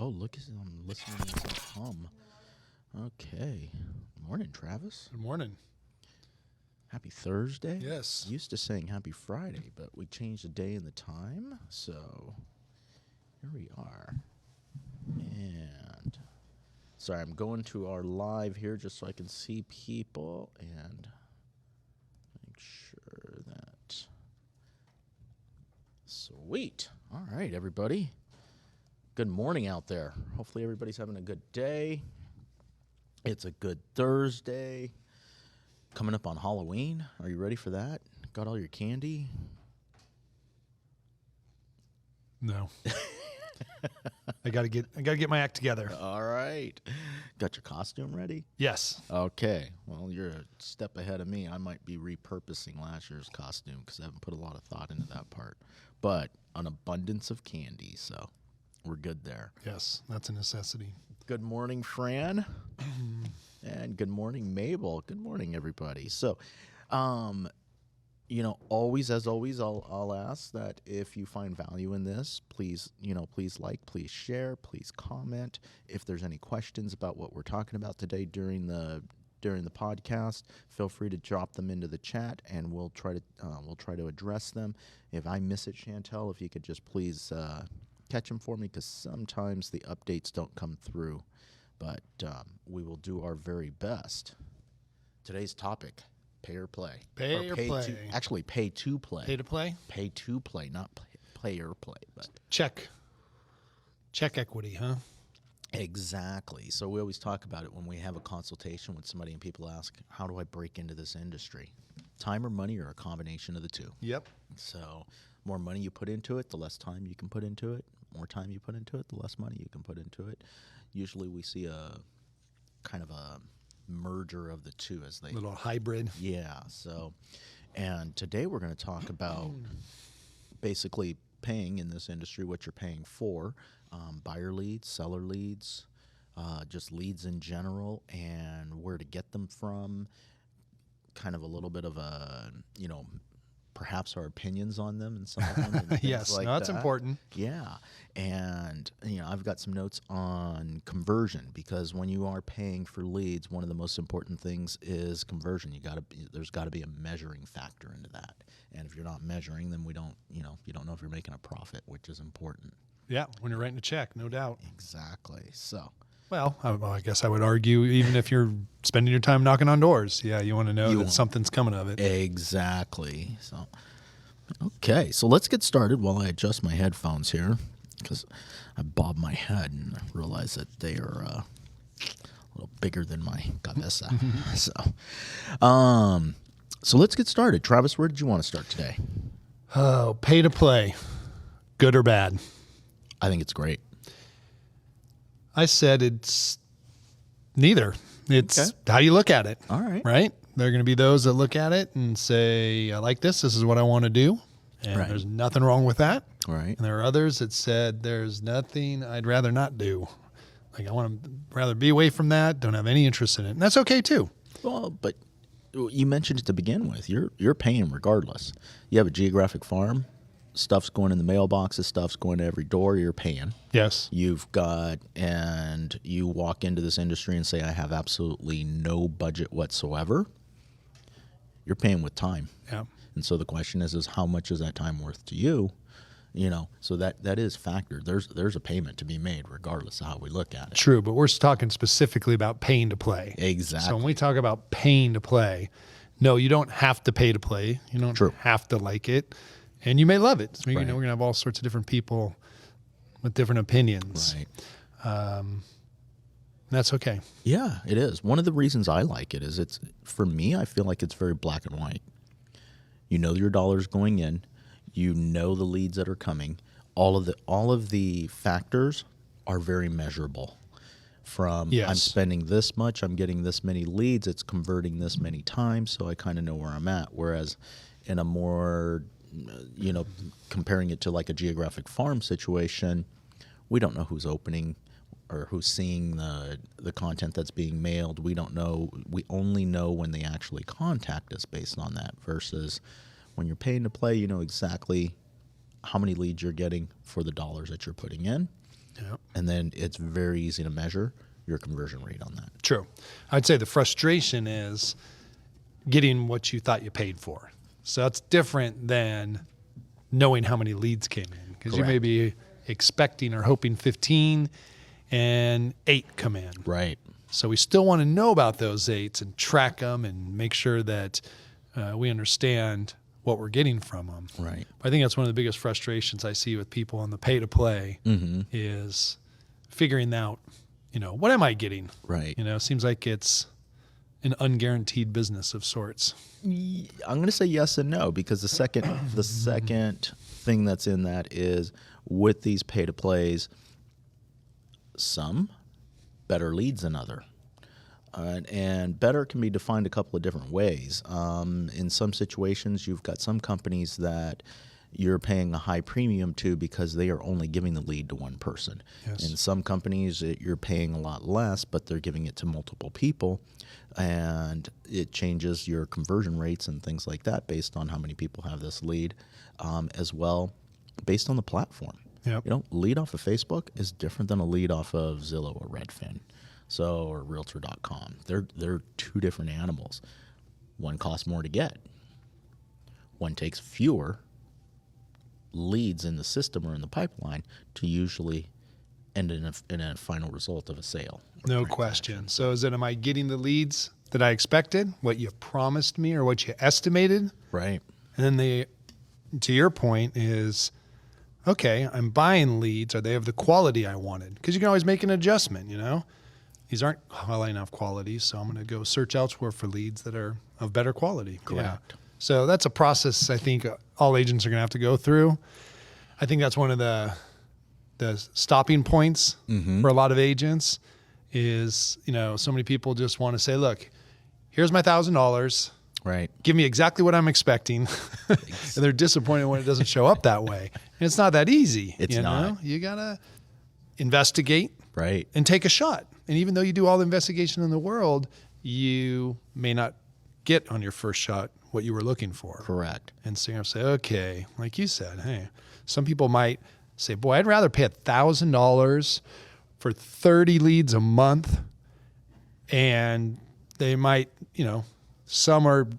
Oh, look, I'm listening to myself hum. Okay. Morning, Travis. Good morning. Happy Thursday. Yes. Used to saying happy Friday, but we changed the day and the time, so here we are. And sorry, I'm going to our live here just so I can see people and make sure that. Sweet. All right, everybody. Good morning out there. Hopefully everybody's having a good day. It's a good Thursday. Coming up on Halloween. Are you ready for that? Got all your candy? No. I gotta get my act together. All right. Got your costume ready? Yes. Okay. Well, you're a step ahead of me. I might be repurposing last year's costume because I haven't put a lot of thought into that part. But an abundance of candy, so we're good there. Yes, that's a necessity. Good morning, Fran. And good morning, Mabel. Good morning, everybody. So, always, as always, I'll ask that if you find value in this, please like, please share, please comment. If there's any questions about what we're talking about today during the podcast, feel free to drop them into the chat, and we'll try to address them. If I miss it, Chantel, if you could just please catch them for me, because sometimes the updates don't come through. But we will do our very best. Today's topic: pay or play. Pay or play. Actually, pay to play. Pay to play? Pay to play, not play or play. But Check equity, huh? exactly. So we always talk about it when we have a consultation with somebody and people ask, how do I break into this industry? Time or money, or a combination of the two? Yep. So more money you put into it, the less time you can put into it. More time you put into it, the less money you can put into it. Usually we see a kind of a merger of the two as they... Little hybrid. Yeah. So, and today we're going to talk about basically paying in this industry, what you're paying for, buyer leads, seller leads, just leads in general, and where to get them from, kind of a little bit of a, perhaps our opinions on them and some of them. And things Yes, like that's that. important. Yeah. And, I've got some notes on conversion, because when you are paying for leads, one of the most important things is conversion. There's got to be a measuring factor into that. And if you're not measuring, then you don't know if you're making a profit, which is important. Yeah, when you're writing a check, no doubt. Exactly. So, Well, I guess I would argue, even if you're spending your time knocking on doors, yeah, you want to know that something's coming of it. Exactly. So, okay. So let's get started while I adjust my headphones here, because I bobbed my head and realized that they are a little bigger than my cabeza. So let's get started. Travis, where did you want to start today? Oh, pay to play, good or bad? I think it's great. I said it's neither. It's how you look at it. All right. Right? There are going to be those that look at it and say, I like this. This is what I want to do. And Right. there's nothing wrong with that. Right. And there are others that said, there's nothing I'd rather not do. Like, I want to rather be away from that. Don't have any interest in it. And that's okay too. Well, but you mentioned it to begin with. You're paying regardless. You have a geographic farm. Stuff's going in the mailboxes. Stuff's going to every door. You're paying. Yes. And you walk into this industry and say, I have absolutely no budget whatsoever. You're paying with time. Yeah. And so the question is how much is that time worth to you? So that is factored. There's a payment to be made regardless of how we look at it. True, but we're talking specifically about paying to play. Exactly. So when we talk about paying to play, no, you don't have to pay to play. You don't True. have to like it. And you may love it. So, Right. we're going to have all sorts of different people with different opinions. Right. That's okay. Yeah, it is. One of the reasons I like it is for me, I feel like it's very black and white. You know your dollars going in. You know the leads that are coming. All of the factors are very measurable. From Yes. I'm spending this much, I'm getting this many leads, it's converting this many times, so I kind of know where I'm at. Whereas in a more comparing it to like a geographic farm situation, we don't know who's opening or who's seeing the content that's being mailed. We don't know. We only know when they actually contact us based on that, versus when you're paying to play, you know exactly how many leads you're getting for the dollars that you're putting in. Yep. And then it's very easy to measure your conversion rate on that. True. I'd say the frustration is getting what you thought you paid for. So that's different than knowing how many leads came in, because you may be expecting or hoping 15 and 8 come in. Right. So we still want to know about those 8s and track them and make sure that we understand what we're getting from them. Right. I think that's one of the biggest frustrations I see with people on the pay to play is figuring out, what am I getting? Right. It seems like it's an unguaranteed business of sorts. I'm going to say yes and no, because the second thing that's in that is with these pay to plays, some better leads than other. And better can be defined a couple of different ways. In some situations, you've got some companies that you're paying a high premium to because they are only giving the lead to one person. Yes. In some companies, you're paying a lot less, but they're giving it to multiple people, and it changes your conversion rates and things like that based on how many people have this lead, as well, based on the platform. Yep. Lead off of Facebook is different than a lead off of Zillow or Redfin, or Realtor.com. They're two different animals. One costs more to get. One takes fewer leads in the system or in the pipeline to usually end in a final result of a sale. No question. So am I getting the leads that I expected, what you promised me or what you estimated? Right. And then to your point is, okay, I'm buying leads. Are they of the quality I wanted? Because you can always make an adjustment, These aren't high enough quality, so I'm going to go search elsewhere for leads that are of better quality. Correct. Yeah. So that's a process I think all agents are going to have to go through. I think that's one of the stopping points for a lot of agents is, so many people just want to say, look, here's my $1,000. Right. Give me exactly what I'm expecting. And they're disappointed when it doesn't show up that way. And it's not that easy. It's not. You got to investigate. Right. And take a shot. And even though you do all the investigation in the world, you may not get on your first shot what you were looking for. Correct. And so you're going to say, okay, like you said, hey, some people might say, boy, I'd rather pay $1,000 for 30 leads a month. And they might, some are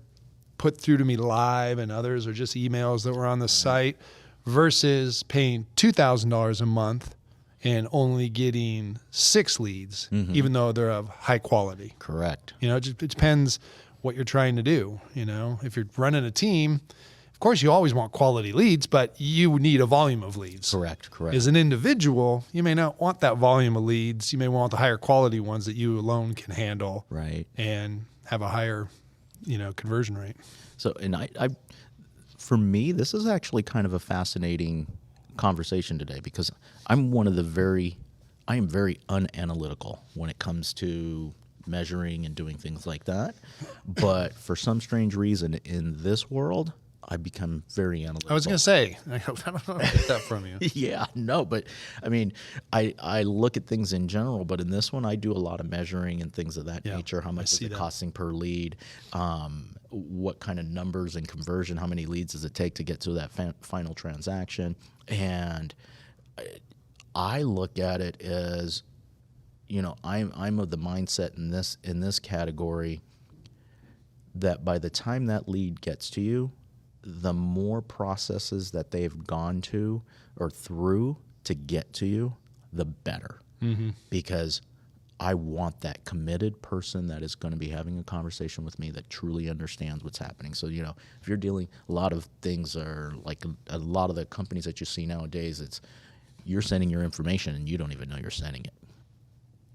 put through to me live and others are just emails that were on the site versus paying $2,000 a month and only getting 6 leads, even though they're of high quality. Correct. It depends what you're trying to do. If you're running a team, of course you always want quality leads, but you need a volume of leads. Correct. As an individual, you may not want that volume of leads. You may want the higher quality ones that you alone can handle. Right. And have a higher, conversion rate. So, and I for me, this is actually kind of a fascinating conversation today because I am very unanalytical when it comes to measuring and doing things like that. But for some strange reason in this world, I become very analytical. I was going to say, I don't know where I get that from you. Yeah, no, but I mean, I look at things in general, but in this one, I do a lot of measuring and things of that nature. How much is it costing per lead? What kind of numbers and conversion? How many leads does it take to get to that final transaction? And I look at it as, I'm of the mindset in this category that by the time that lead gets to you, the more processes that they've gone to or through to get to you, the better. Because I want that committed person that is going to be having a conversation with me that truly understands what's happening. So, if you're dealing, a lot of things are like a lot of the companies that you see nowadays, it's you're sending your information and you don't even know you're sending it,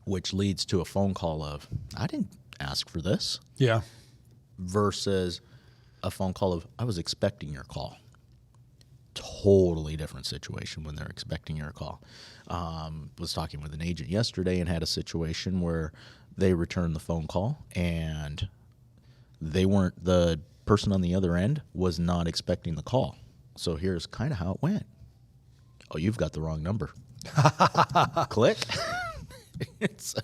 which leads to a phone call of, I didn't ask for this. Yeah. Versus a phone call of, I was expecting your call. Totally different situation when they're expecting your call. Was talking with an agent yesterday and had a situation where they returned the phone call and the person on the other end was not expecting the call. So here's kind of how it went. Oh, you've got the wrong number. Click. So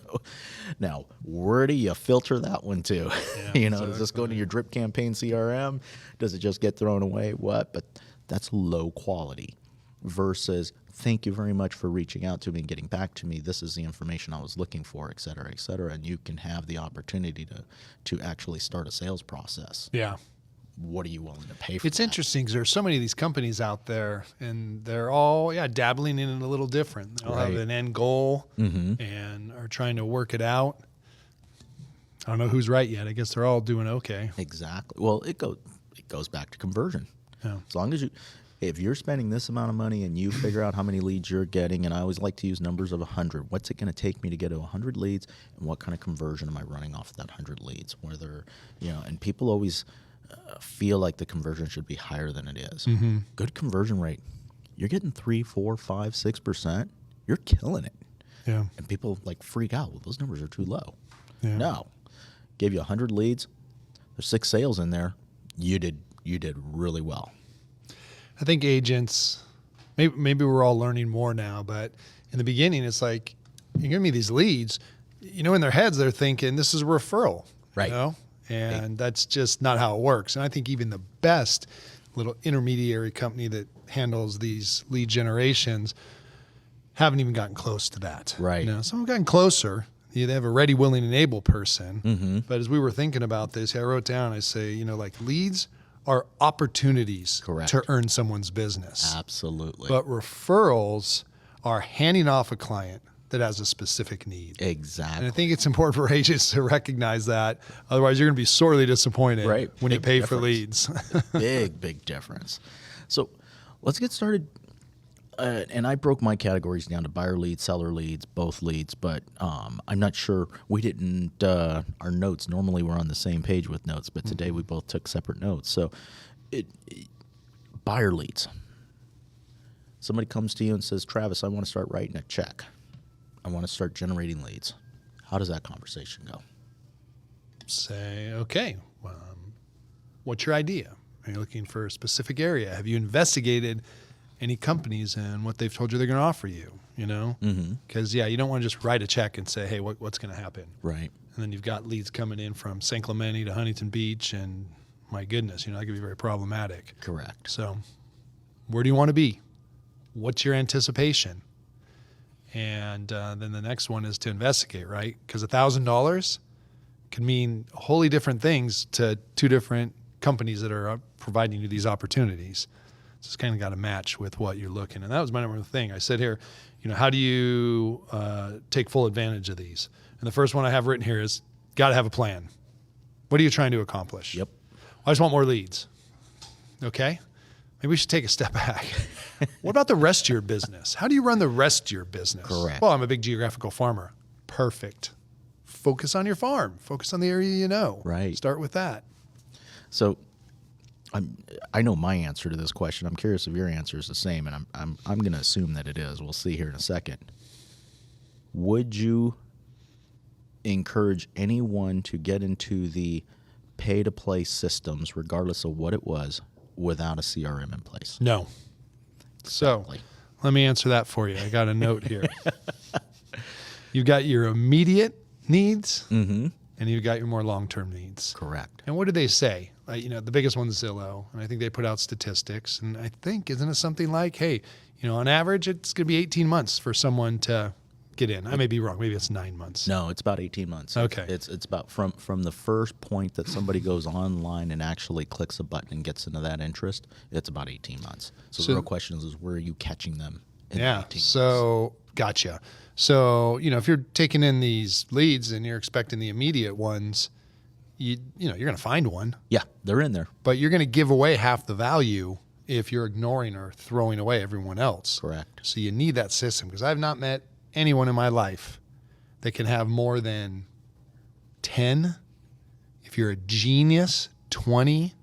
now, where do you filter that one to? Yeah, does this go into your drip campaign CRM? Does it just get thrown away? What? But that's low quality. versus thank you very much for reaching out to me and getting back to me. This is the information I was looking for, et cetera, et cetera. And you can have the opportunity to actually start a sales process. Yeah. What are you willing to pay for? It's that? interesting because there's so many of these companies out there, and they're all dabbling in it a little different. They all have Right. an end goal and are trying to work it out. I don't know who's right yet. I guess they're all doing okay. Exactly. Well, it goes back to conversion. Yeah. As long as if you're spending this amount of money and you figure out how many leads you're getting, and I always like to use numbers of 100. What's it going to take me to get to 100 leads, and what kind of conversion am I running off that 100 leads? Whether, and people always feel like the conversion should be higher than it is. Mm-hmm. Good conversion rate. You're getting 3, 4, 5, 6%. You're killing it. Yeah. And people freak out. Well, those numbers are too low. Yeah. No. Gave you 100 leads. There's 6 sales in there. You did really well. I think agents, maybe we're all learning more now, but in the beginning, it's like, you give me these leads, in their heads, they're thinking this is a referral, Right. And that's just not how it works. And I think even the best little intermediary company that handles these lead generations haven't even gotten close to that. Right. Some have gotten closer. They have a ready, willing, and able person. Mm-hmm. But as we were thinking about this, I wrote down, I say, leads are opportunities Correct. to earn someone's business. Absolutely. But referrals are handing off a client that has a specific need. Exactly. And I think it's important for agents to recognize that. Otherwise, you're going to be sorely disappointed Right. when you Big pay difference. for leads. big difference. So let's get started. And I broke my categories down to buyer leads, seller leads, both leads, but I'm not sure. We didn't, our notes, normally we're on the same page with notes, but today we both took separate notes. So buyer leads. Somebody comes to you and says, Travis, I want to start writing a check. I want to start generating leads. How does that conversation go? Say, okay, what's your idea? Are you looking for a specific area? Have you investigated any companies and what they've told you they're going to offer you? Because you don't want to just write a check and say, hey, what's going to happen? Right. And then you've got leads coming in from San Clemente to Huntington Beach, and my goodness, that could be very problematic. Correct. So where do you want to be? What's your anticipation? And then the next one is to investigate, right? Because $1,000 can mean wholly different things to 2 different companies that are providing you these opportunities. So it's kind of got to match with what you're looking. And that was my number one thing. I said here, how do you take full advantage of these? And the first one I have written here is got to have a plan. What are you trying to accomplish? Yep. I just want more leads. Okay. Maybe we should take a step back. What about the rest of your business? How do you run the rest of your business? Correct. Well, I'm a big geographical farmer. Perfect. Focus on your farm. Focus on the area you know. Right. Start with that. So I know my answer to this question. I'm curious if your answer is the same, and I'm going to assume that it is. We'll see here in a second. Would you encourage anyone to get into the pay-to-play systems, regardless of what it was, without a CRM in place? No. Exactly. So let me answer that for you. I got a note here. You've got your immediate needs, and you've got your more long-term needs. Correct. And what do they say? The biggest one's Zillow, and I think they put out statistics. And I think, isn't it something like, hey, on average, it's going to be 18 months for someone to get in. I may be wrong. Maybe it's 9 months. No, it's about 18 months. Okay. It's about from the first point that somebody goes online and actually clicks a button and gets into that interest, it's about 18 months. So the real question is where are you catching them in 18 months? So gotcha. So, if you're taking in these leads and you're expecting the immediate ones, you're going to find one. Yeah, they're in there. But you're going to give away half the value if you're ignoring or throwing away everyone else. Correct. So you need that system, because I've not met anyone in my life that can have more than 10, if you're a genius, 20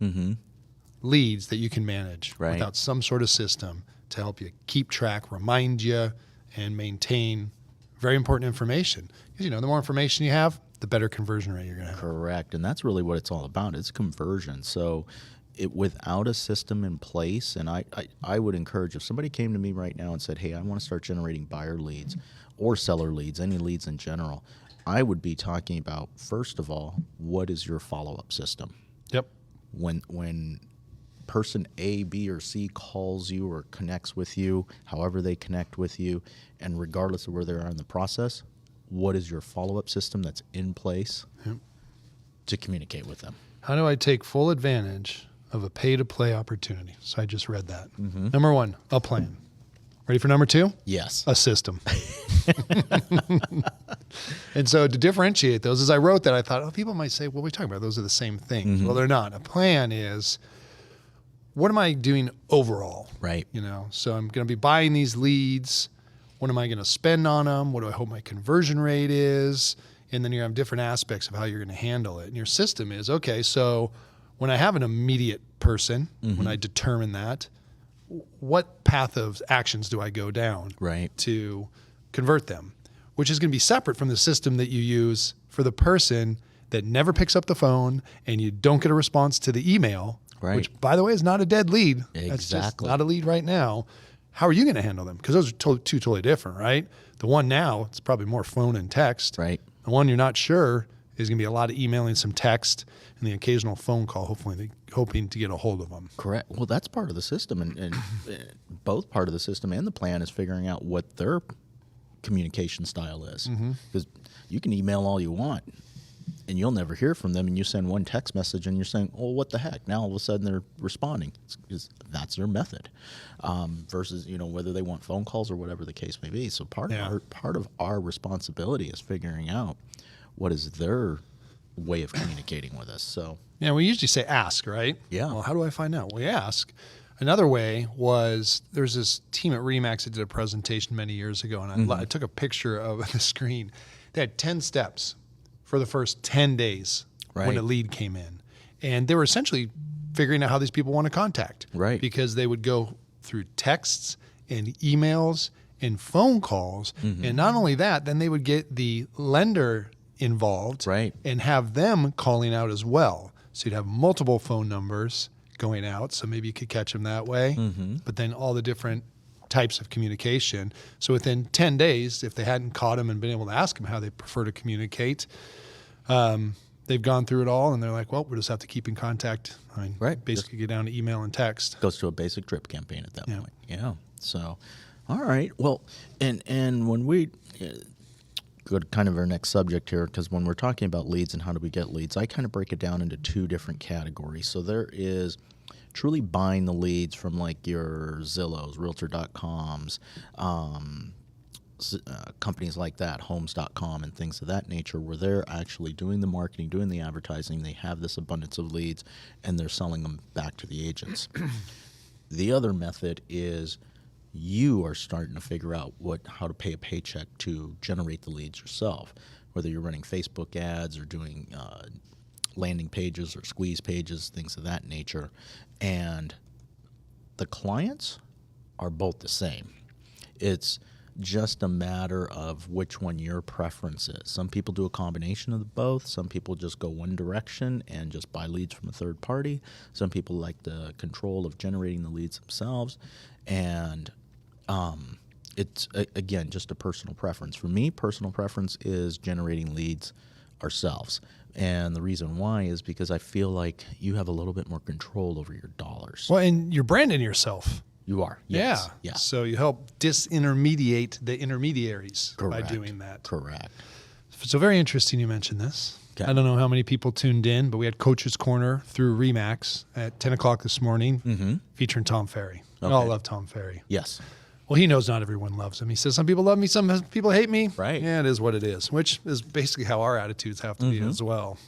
leads that you can manage without some sort of system to help you keep track, remind you, and maintain very important information. Because, the more information you have, the better conversion rate you're going to have. Correct. And that's really what it's all about. It's conversion. So without a system in place, and I would encourage, if somebody came to me right now and said, hey, I want to start generating buyer leads or seller leads, any leads in general, I would be talking about, first of all, what is your follow-up system? Yep. When person A, B, or C calls you or connects with you, however they connect with you, and regardless of where they are in the process, what is your follow-up system that's in place to communicate with them? How do I take full advantage of a pay-to-play opportunity? So I just read that. Number one, a plan. Ready for number two? Yes. A system. And so to differentiate those, as I wrote that, I thought, oh, people might say, well, we're talking about those are the same things. Well, they're not. A plan is, what am I doing overall? Right. You know, so I'm going to be buying these leads. What am I going to spend on them? What do I hope my conversion rate is? And then you have different aspects of how you're going to handle it. And your system is, okay, so when I have an immediate person, when I determine that, what path of actions do I go down to convert them? Which is going to be separate from the system that you use for the person that never picks up the phone and you don't get a response to the email, which, by the way, is not a dead lead. Exactly. That's just not a lead right now. How are you going to handle them? Because those are two totally different, right? The one now, it's probably more phone and text. Right. The one you're not sure is going to be a lot of emailing, some text, and the occasional phone call, hopefully hoping to get a hold of them. Correct. Well, that's part of the system, and both part of the system and the plan is figuring out what their communication style is. Because you can email all you want, and you'll never hear from them, and you send one text message, and you're saying, oh, what the heck? Now all of a sudden they're responding. That's their method. Versus, whether they want phone calls or whatever the case may be. So part of our responsibility is figuring out what is their way of communicating with us. So yeah, we usually say ask, right? Yeah. Well, how do I find out? We ask. Another way was there's this team at Remax that did a presentation many years ago, and I took a picture of the screen. They had 10 steps for the first 10 days when a lead came in. And they were essentially figuring out how these people want to contact. Right. Because they would go through texts and emails and phone calls. And not only that, then they would get the lender involved and have them calling out as well. So you'd have multiple phone numbers going out. So maybe you could catch them that way. But then all the different types of communication. So within 10 days, if they hadn't caught them and been able to ask them how they prefer to communicate, they've gone through it all and they're like, well, we'll just have to keep in contact. I mean, basically get down to email and text. Goes to a basic drip campaign at that point. Yeah. So, all right. Well, and when we go to kind of our next subject here, because when we're talking about leads and how do we get leads, I kind of break it down into two different categories. So there is truly buying the leads from like your Zillows, Realtor.coms, companies like that, Homes.com and things of that nature, where they're actually doing the marketing, doing the advertising. They have this abundance of leads and they're selling them back to the agents. The other method is you are starting to figure out how to pay a paycheck to generate the leads yourself, whether you're running Facebook ads or doing landing pages or squeeze pages, things of that nature. And the clients are both the same. It's just a matter of which one your preference is. Some people do a combination of both. Some people just go one direction and just buy leads from a third party. Some people like the control of generating the leads themselves. And it's, again, just a personal preference. For me, personal preference is generating leads ourselves. And the reason why is because I feel like you have a little bit more control over your dollars. Well, and you're branding yourself. You are. Yes. Yeah. So you help disintermediate the intermediaries by doing that. Correct. So very interesting you mentioned this. Okay. I don't know how many people tuned in, but we had Coach's Corner through Remax at 10 o'clock this morning featuring Tom Ferry. Okay. We all love Tom Ferry. Yes. Well, he knows not everyone loves him. He says some people love me, some people hate me. Right. Yeah, it is what it is, which is basically how our attitudes have to be as well.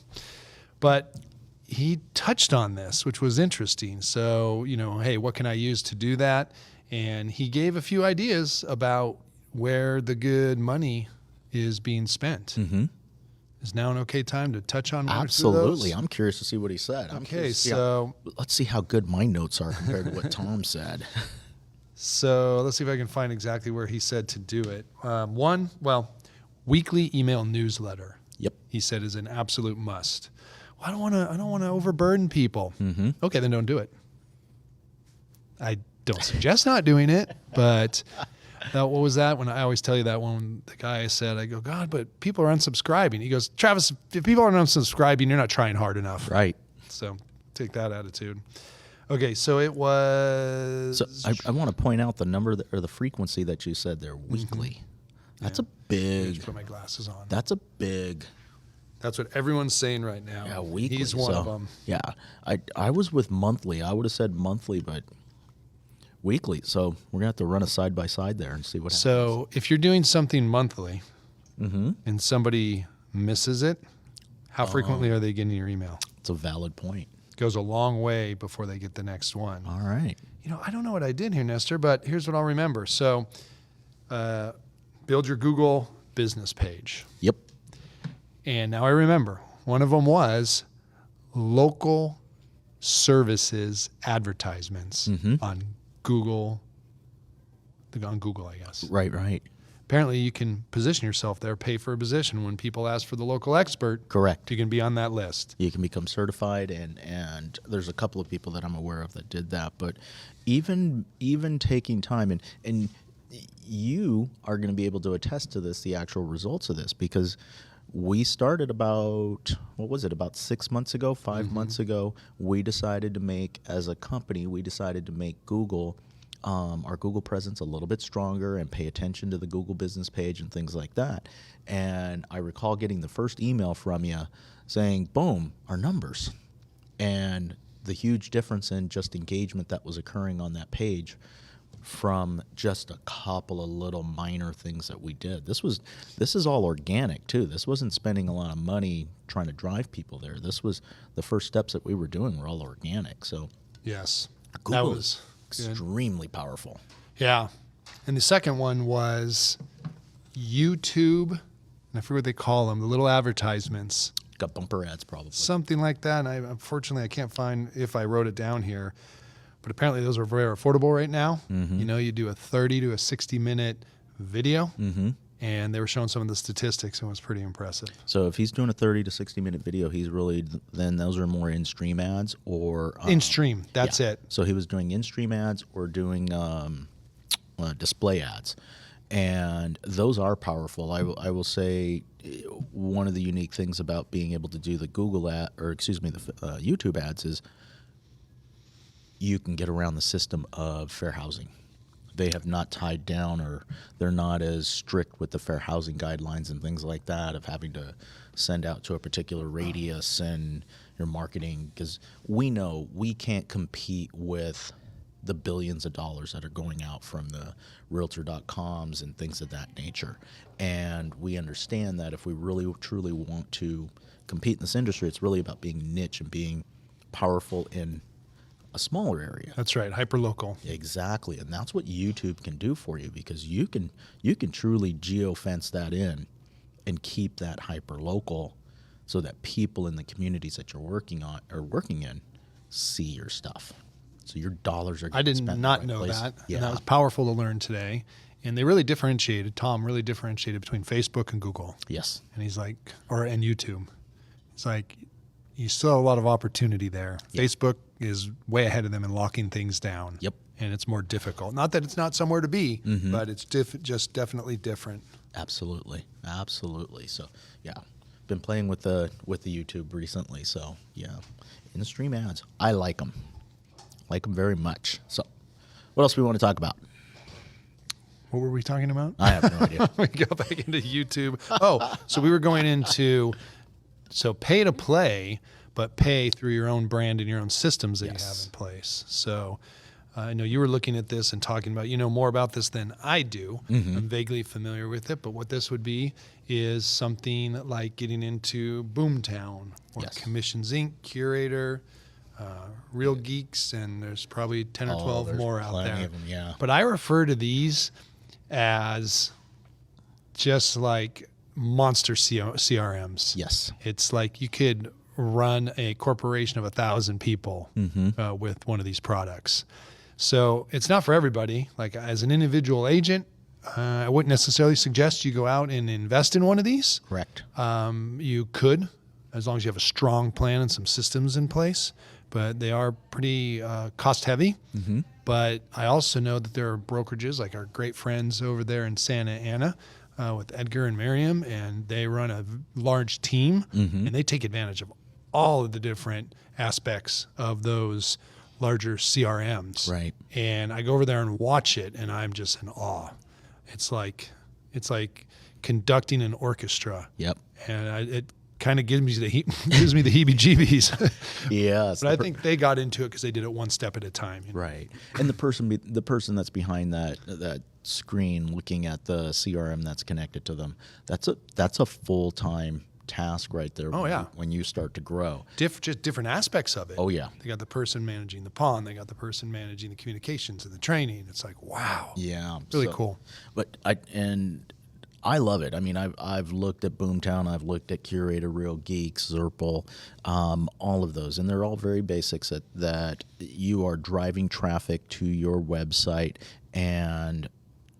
But he touched on this, which was interesting. So, hey, what can I use to do that? And he gave a few ideas about where the good money is being spent. Is now an okay time to touch on one Absolutely. I'm curious to see what he said. Okay, so let's see how good my notes are compared to what Tom said. So let's see if I can find exactly where he said to do it. Weekly email newsletter. Yep. He said is an absolute must. Well, I don't want to overburden people. Okay, then don't do it. I don't suggest not doing it, but what was that? When I always tell you that when the guy said, I go, God, but people are unsubscribing. He goes, Travis, if people aren't unsubscribing, you're not trying hard enough. Right. So take that attitude. Okay, so it was. So I want to point out the number or the frequency that you said there, weekly. That's a Let me big. put my glasses on. That's a big. That's what everyone's saying right now. Yeah, weekly. He's one of them. Yeah, I was with monthly. I would have said monthly, but weekly. So we're gonna have to run a side by side there and see what happens. So if you're doing something monthly Mm-hmm. and somebody misses it, how frequently are they getting your email? It's a valid point. Goes a long way before they get the next one. All right. I don't know what I did here, Nestor, but here's what I'll remember. So build your Google business page. Yep. And now I remember one of them was local services advertisements on Google, I guess. Right. Right. Apparently you can position yourself there, pay for a position. When people ask for the local expert, Correct. you can be on that list. You can become certified, and there's a couple of people that I'm aware of that did that. But even taking time, and you are going to be able to attest to this, the actual results of this, because we started about 6 months ago, 5 months ago. We decided to make, as a company, Google. Our Google presence a little bit stronger and pay attention to the Google business page and things like that. And I recall getting the first email from you saying, boom, our numbers. And the huge difference in just engagement that was occurring on that page from just a couple of little minor things that we did. This is all organic too. This wasn't spending a lot of money trying to drive people there. This was the first steps that we were doing were all organic. So Yes. Google that was is good. extremely powerful. Yeah. And the second one was YouTube, and I forget what they call them, the little advertisements. Got bumper ads probably. Something like that. And unfortunately, I can't find if I wrote it down here. But apparently those are very affordable right now. You do a 30 to a 60-minute video. And they were showing some of the statistics, and it was pretty impressive. So if he's doing a 30 to 60-minute video, he's really, then those are more in-stream ads or... In-stream, that's it. So he was doing in-stream ads or doing display ads. And those are powerful. I will say one of the unique things about being able to do the Google ad, or excuse me, the YouTube ads is you can get around the system of fair housing. They have not tied down, or they're not as strict with the fair housing guidelines and things like that of having to send out to a particular radius and your marketing, because we know we can't compete with the billions of dollars that are going out from the realtor.coms and things of that nature. And we understand that if we really truly want to compete in this industry, it's really about being niche and being powerful in a smaller area. That's right, hyper-local. Exactly, and that's what YouTube can do for you, because you can truly geo-fence that in and keep that hyper-local so that people in the communities that you're working in see your stuff. So your dollars are I getting did spent in not the right know place. that. Yeah. And that was powerful to learn today. And they really differentiated, Tom really differentiated between Facebook and Google. Yes. And he's like, and YouTube. It's like, you still have a lot of opportunity there. Yep. Facebook is way ahead of them in locking things down. Yep. And it's more difficult. Not that it's not somewhere to be, but it's just definitely different. Absolutely. So yeah, been playing with the YouTube recently. So yeah, in-stream ads, I like them very much. So what else do we want to talk about? What were we talking about? I have no idea. We go back into YouTube. So we were going into pay to play, but pay through your own brand and your own systems that you have in place. So I know you were looking at this and talking about, more about this than I do. I'm vaguely familiar with it, but what this would be is something like getting into Boomtown or Commissions Inc., Curator, Real Geeks, and there's probably 10 or 12 more out there. Of them, yeah. But I refer to these as just like monster CRMs. Yes. It's like you could run a corporation of 1,000 people with one of these products. So it's not for everybody. Like as an individual agent, I wouldn't necessarily suggest you go out and invest in one of these. Correct. You could, as long as you have a strong plan and some systems in place, but they are pretty cost heavy. But I also know that there are brokerages like our great friends over there in Santa Ana with Edgar and Miriam, and they run a large team, and they take advantage of all of the different aspects of those larger CRMs. Right. And I go over there and watch it, and I'm just in awe. It's like conducting an orchestra. Yep. And it kind of gives me the heebie-jeebies. Yes. But I think they got into it because they did it one step at a time. You know? Right. And the person that's behind that screen looking at the CRM that's connected to them, that's a full-time task right there. Oh, yeah. When you start to grow. Just different aspects of it. Oh, yeah. They got the person managing the pond. They got the person managing the communications and the training. It's like, wow. Yeah. Really cool. But I love it. I mean, I've looked at Boomtown, I've looked at Curator, Real Geeks, Zerple, all of those, and they're all very basics that you are driving traffic to your website and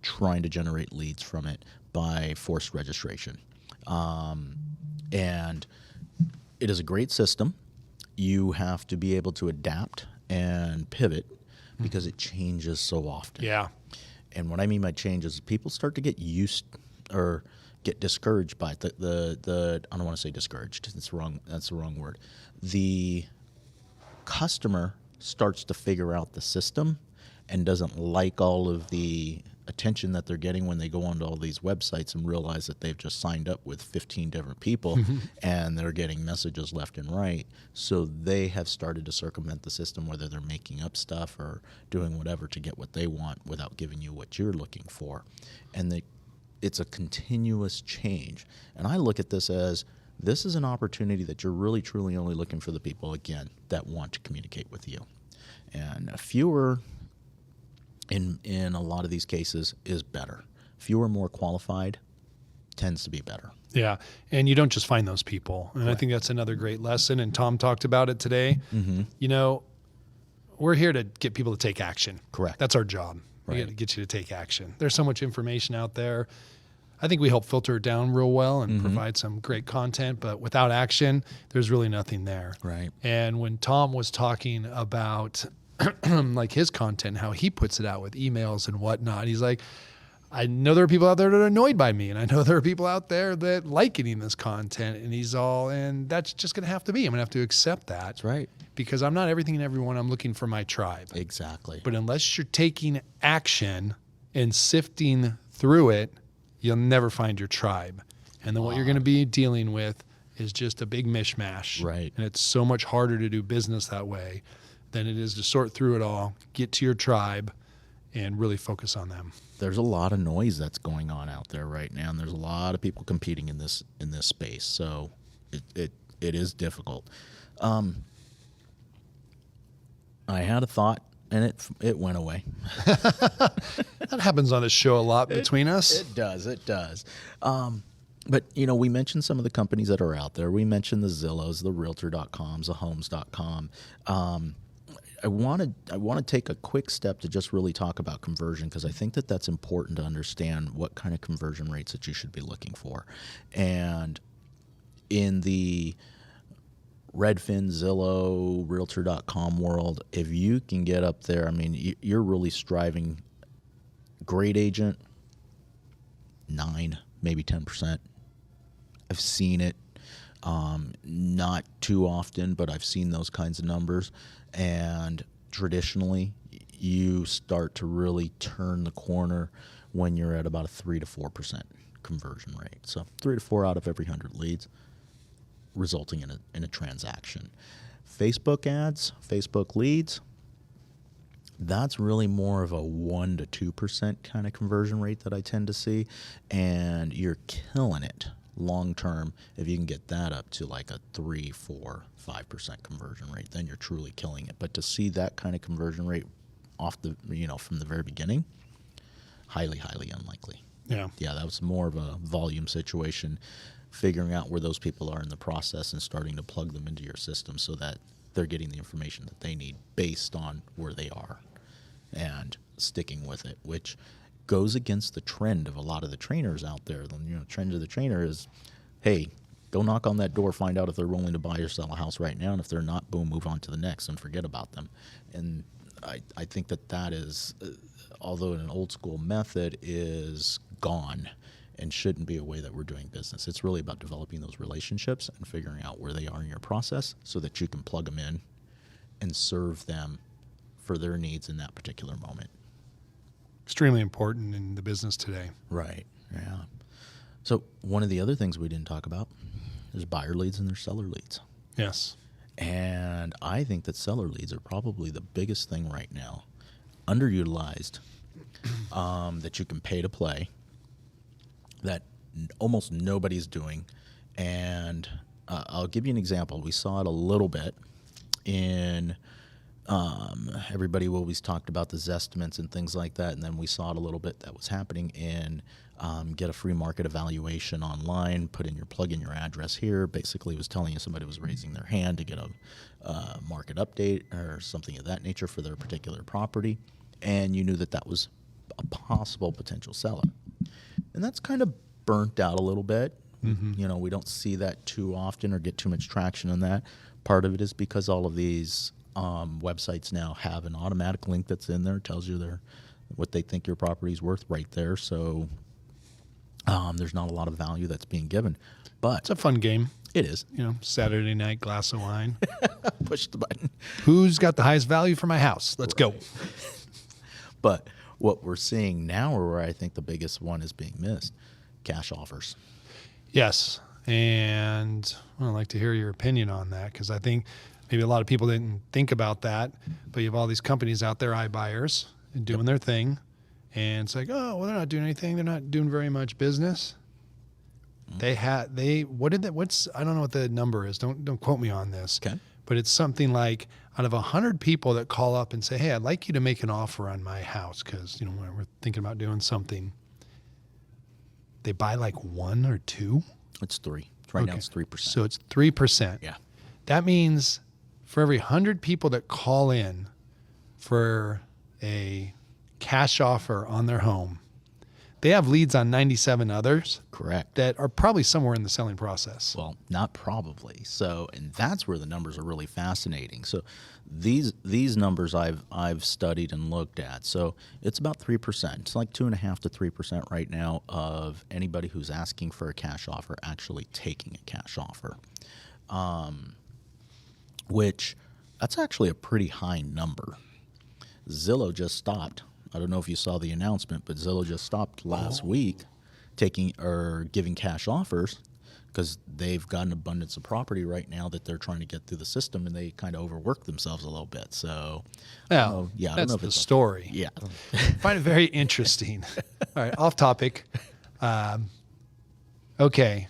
trying to generate leads from it by forced registration. And it is a great system. You have to be able to adapt and pivot because it changes so often. Yeah. And what I mean by changes, people start to get used or get discouraged by it. The I don't want to say discouraged. That's the wrong word. The customer starts to figure out the system and doesn't like all of the attention that they're getting when they go onto all these websites and realize that they've just signed up with 15 different people and they're getting messages left and right. So they have started to circumvent the system, whether they're making up stuff or doing whatever to get what they want without giving you what you're looking for. And it's a continuous change. And I look at this as this is an opportunity that you're really truly only looking for the people, again, that want to communicate with you. And fewer in a lot of these cases is better. Fewer, more qualified tends to be better. Yeah. And you don't just find those people. And I think that's another great lesson. And Tom talked about it today. Mm-hmm. You know, we're here to get people to take action. Correct. That's our job. Right. We got to get you to take action. There's so much information out there. I think we help filter it down real well and provide some great content, but without action, there's really nothing there. Right. And when Tom was talking about like his content, how he puts it out with emails and whatnot, he's like, I know there are people out there that are annoyed by me, and I know there are people out there that like getting this content, and that's just going to have to be. I'm going to have to accept that. That's right. Because I'm not everything and everyone. I'm looking for my tribe. Exactly. But unless you're taking action and sifting through it, you'll never find your tribe. And then what you're going to be dealing with is just a big mishmash. Right. And it's so much harder to do business that way than it is to sort through it all, get to your tribe, and really focus on them. There's a lot of noise that's going on out there right now, and there's a lot of people competing in this space. So it is difficult. I had a thought, and it went away. That happens on this show a lot between us. It does. But, you know, we mentioned some of the companies that are out there. We mentioned the Zillows, the Realtor.coms, the Homes.com. I want to take a quick step to just really talk about conversion, because I think that's important to understand what kind of conversion rates that you should be looking for. And in the Redfin, Zillow, Realtor.com world, if you can get up there, I mean, you're really striving. Great agent, 9, maybe 10%. I've seen it, not too often, but I've seen those kinds of numbers. And traditionally, you start to really turn the corner when you're at about a 3 to 4% conversion rate. So 3 to 4 out of every 100 leads, resulting in a transaction. Facebook ads, Facebook leads, that's really more of a 1 to 2% kind of conversion rate that I tend to see, and you're killing it long term if you can get that up to like a 3, 4, 5% conversion rate. Then you're truly killing it. But to see that kind of conversion rate off the from the very beginning, highly unlikely. Yeah, that was more of a volume situation, figuring out where those people are in the process and starting to plug them into your system so that they're getting the information that they need based on where they are and sticking with it, which goes against the trend of a lot of the trainers out there. The trend of the trainer is, hey, go knock on that door, find out if they're willing to buy or sell a house right now, and if they're not, boom, move on to the next and forget about them. And I think that is, although an old school method, is gone and shouldn't be a way that we're doing business. It's really about developing those relationships and figuring out where they are in your process so that you can plug them in and serve them for their needs in that particular moment. Extremely important in the business today. Right. Yeah. So one of the other things we didn't talk about, there's buyer leads and there's seller leads. Yes. And I think that seller leads are probably the biggest thing right now, underutilized, that you can pay to play, that almost nobody's doing. And I'll give you an example. We saw it a little bit in everybody always talked about the Zestimates and things like that, and then we saw it a little bit that was happening in get a free market evaluation online, plug in your address here. Basically, it was telling you somebody was raising their hand to get a market update or something of that nature for their particular property, and you knew that that was a possible potential seller. And that's kind of burnt out a little bit. Mm-hmm. You know, we don't see that too often or get too much traction on that. Part of it is because all of these websites now have an automatic link that's in there, tells you what they think your property is worth right there. So there's not a lot of value that's being given. But it's a fun game. It is. You know, Saturday night, glass of wine. Push the button. Who's got the highest value for my house? Let's go. But what we're seeing now, or where I think the biggest one is being missed, cash offers. Yes. And I'd like to hear your opinion on that, because I think maybe a lot of people didn't think about that, but you have all these companies out there, iBuyers, and doing their thing. And it's like, oh, well, they're not doing anything. They're not doing very much business. Mm-hmm. I don't know what the number is. Don't quote me on this. Okay. But it's something like out of 100 people that call up and say, hey, I'd like you to make an offer on my house because, you know, we're thinking about doing something. They buy like one or two. It's 3. Now it's 3%. So it's 3%. Yeah. That means for every 100 people that call in for a cash offer on their home, they have leads on 97 others. Correct. That are probably somewhere in the selling process. Well, not probably. So, and that's where the numbers are really fascinating. So these numbers I've studied and looked at. So it's about 3%. It's like 2.5 to 3% right now of anybody who's asking for a cash offer actually taking a cash offer. Which that's actually a pretty high number. Zillow just stopped. I don't know if you saw the announcement, but Zillow just stopped last week giving cash offers because they've got an abundance of property right now that they're trying to get through the system, and they kind of overwork themselves a little bit. So, I don't know that's if the it's story. Yeah. I find it very interesting. All right, off topic. Okay,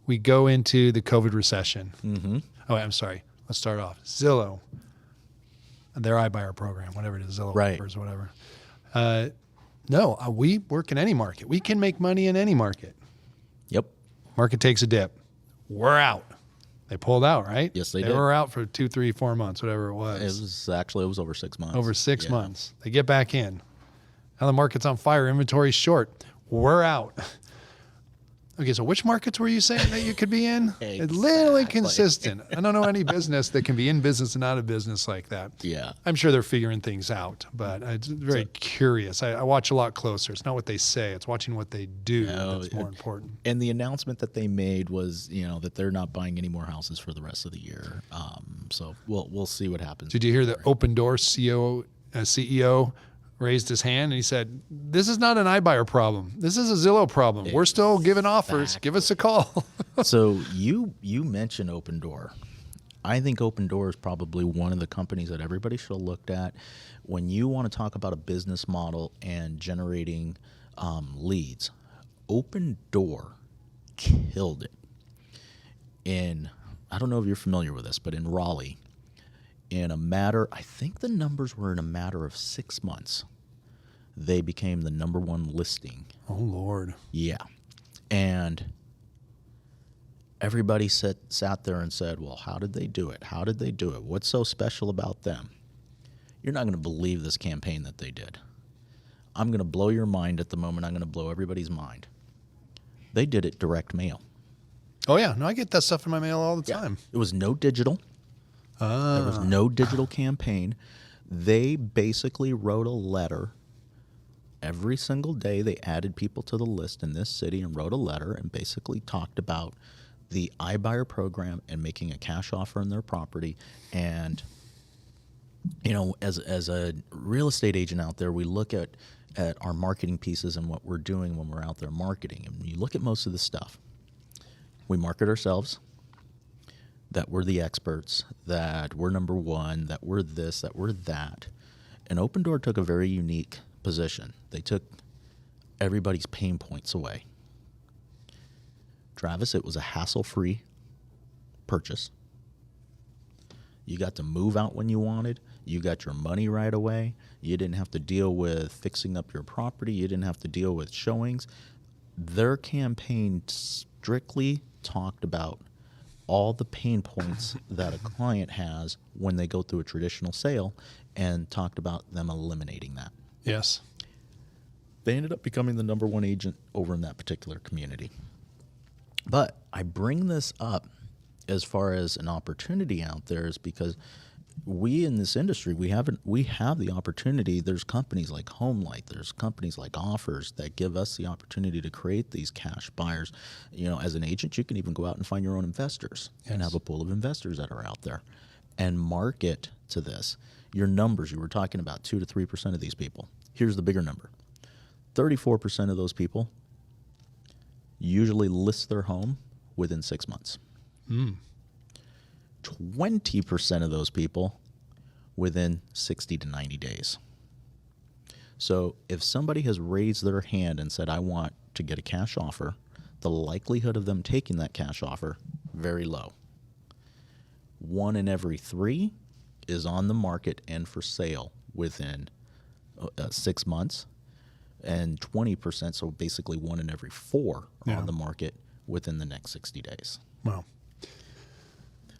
we go into the COVID recession. Mm-hmm. Oh, I'm sorry. Let's start off. Zillow, their iBuyer program, whatever it is, Zillow offers, whatever. No, we work in any market. We can make money in any market. Yep. Market takes a dip. We're out. They pulled out, right? Yes, they did. They were out for 2, 3, 4 months, whatever it was. It was over 6 months. Over 6 months. They get back in. Now the market's on fire. Inventory's short. We're out. Okay, so which markets were you saying that you could be in? Exactly. It's a little inconsistent. I don't know any business that can be in business and out of business like that. Yeah. I'm sure they're figuring things out, but it's very curious. I watch a lot closer. It's not what they say. It's watching what they do that's more important. And the announcement that they made was, that they're not buying any more houses for the rest of the year. So we'll see what happens. Did you hear the Open Door CEO raised his hand and he said, this is not an iBuyer problem. This is a Zillow problem. We're still giving offers. Give us a call. So you mentioned Open Door. I think Open Door is probably one of the companies that everybody should have looked at when you want to talk about a business model and generating leads. Open Door killed it. I don't know if you're familiar with this, but in Raleigh, I think the numbers were in a matter of 6 months, they became the number 1 listing. Oh, Lord. Yeah. And everybody sat there and said, well, how did they do it? How did they do it? What's so special about them? You're not going to believe this campaign that they did. I'm going to blow your mind at the moment. I'm going to blow everybody's mind. They did it direct mail. Oh, yeah. No, I get that stuff in my mail all the time. It was no digital. There was no digital campaign. They basically wrote a letter. Every single day they added people to the list in this city and wrote a letter and basically talked about the iBuyer program and making a cash offer on their property. And As a real estate agent out there, we look at our marketing pieces and what we're doing when we're out there marketing. And you look at most of the stuff, we market ourselves, that we're the experts, that we're number one, that we're this, that we're that. And Open Door took a very unique position. They took everybody's pain points away. Travis, it was a hassle-free purchase. You got to move out when you wanted. You got your money right away. You didn't have to deal with fixing up your property. You didn't have to deal with showings. Their campaign strictly talked about all the pain points that a client has when they go through a traditional sale and talked about them eliminating that. Yes. They ended up becoming the number one agent over in that particular community. But I bring this up as far as an opportunity out there is because we in this industry, we have the opportunity. There's companies like HomeLight, there's companies like Offers that give us the opportunity to create these cash buyers. As an agent, you can even go out and find your own investors and have a pool of investors that are out there and market to this. Your numbers, you were talking about 2 to 3% of these people. Here's the bigger number. 34% of those people usually list their home within 6 months. 20% of those people within 60 to 90 days. So if somebody has raised their hand and said, I want to get a cash offer, the likelihood of them taking that cash offer, very low. 1 in every 3 is on the market and for sale within 6 months. And 20%, so basically 1 in every 4 are on the market within the next 60 days. Wow.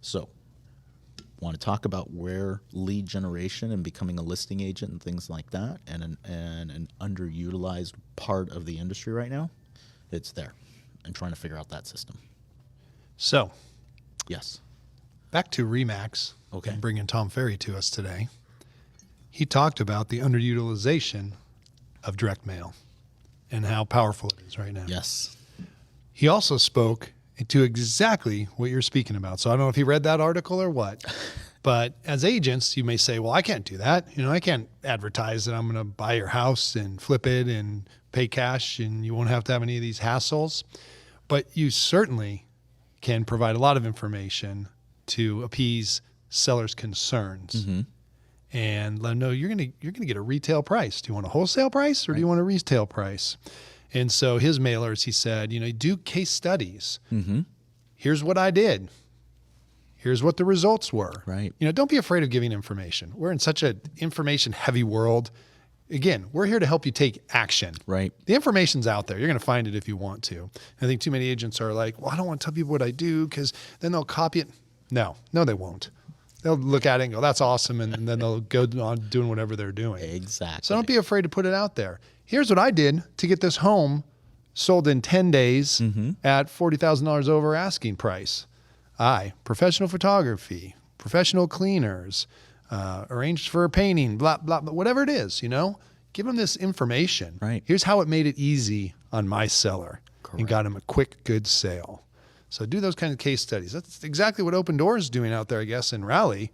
So, want to talk about where lead generation and becoming a listing agent and things like that, and an underutilized part of the industry right now? It's there. I'm trying to figure out that system. So, yes. Back to Remax. Okay. And bringing Tom Ferry to us today. He talked about the underutilization of direct mail and how powerful it is right now. Yes. He also spoke to exactly what you're speaking about. So I don't know if he read that article or what, but as agents, you may say, well, I can't do that. I can't advertise that I'm going to buy your house and flip it and pay cash and you won't have to have any of these hassles. But you certainly can provide a lot of information to appease sellers' concerns. And let them know you're going to get a retail price. Do you want a wholesale price or do you want a retail price? And so his mailers, he said, do case studies. Here's what I did. Here's what the results were. Right. Don't be afraid of giving information. We're in such an information-heavy world. Again, we're here to help you take action. Right. The information's out there. You're going to find it if you want to. I think too many agents are like, well, I don't want to tell people what I do because then they'll copy it. No, they won't. They'll look at it and go, that's awesome. And then they'll go on doing whatever they're doing. Exactly. So don't be afraid to put it out there. Here's what I did to get this home sold in 10 days at $40,000 over asking price. Professional photography, professional cleaners, arranged for painting, blah, blah, blah, whatever it is, give them this information. Right. Here's how it made it easy on my seller. Correct. And got him a quick, good sale. So do those kind of case studies. That's exactly what Open Door is doing out there, I guess, in Raleigh.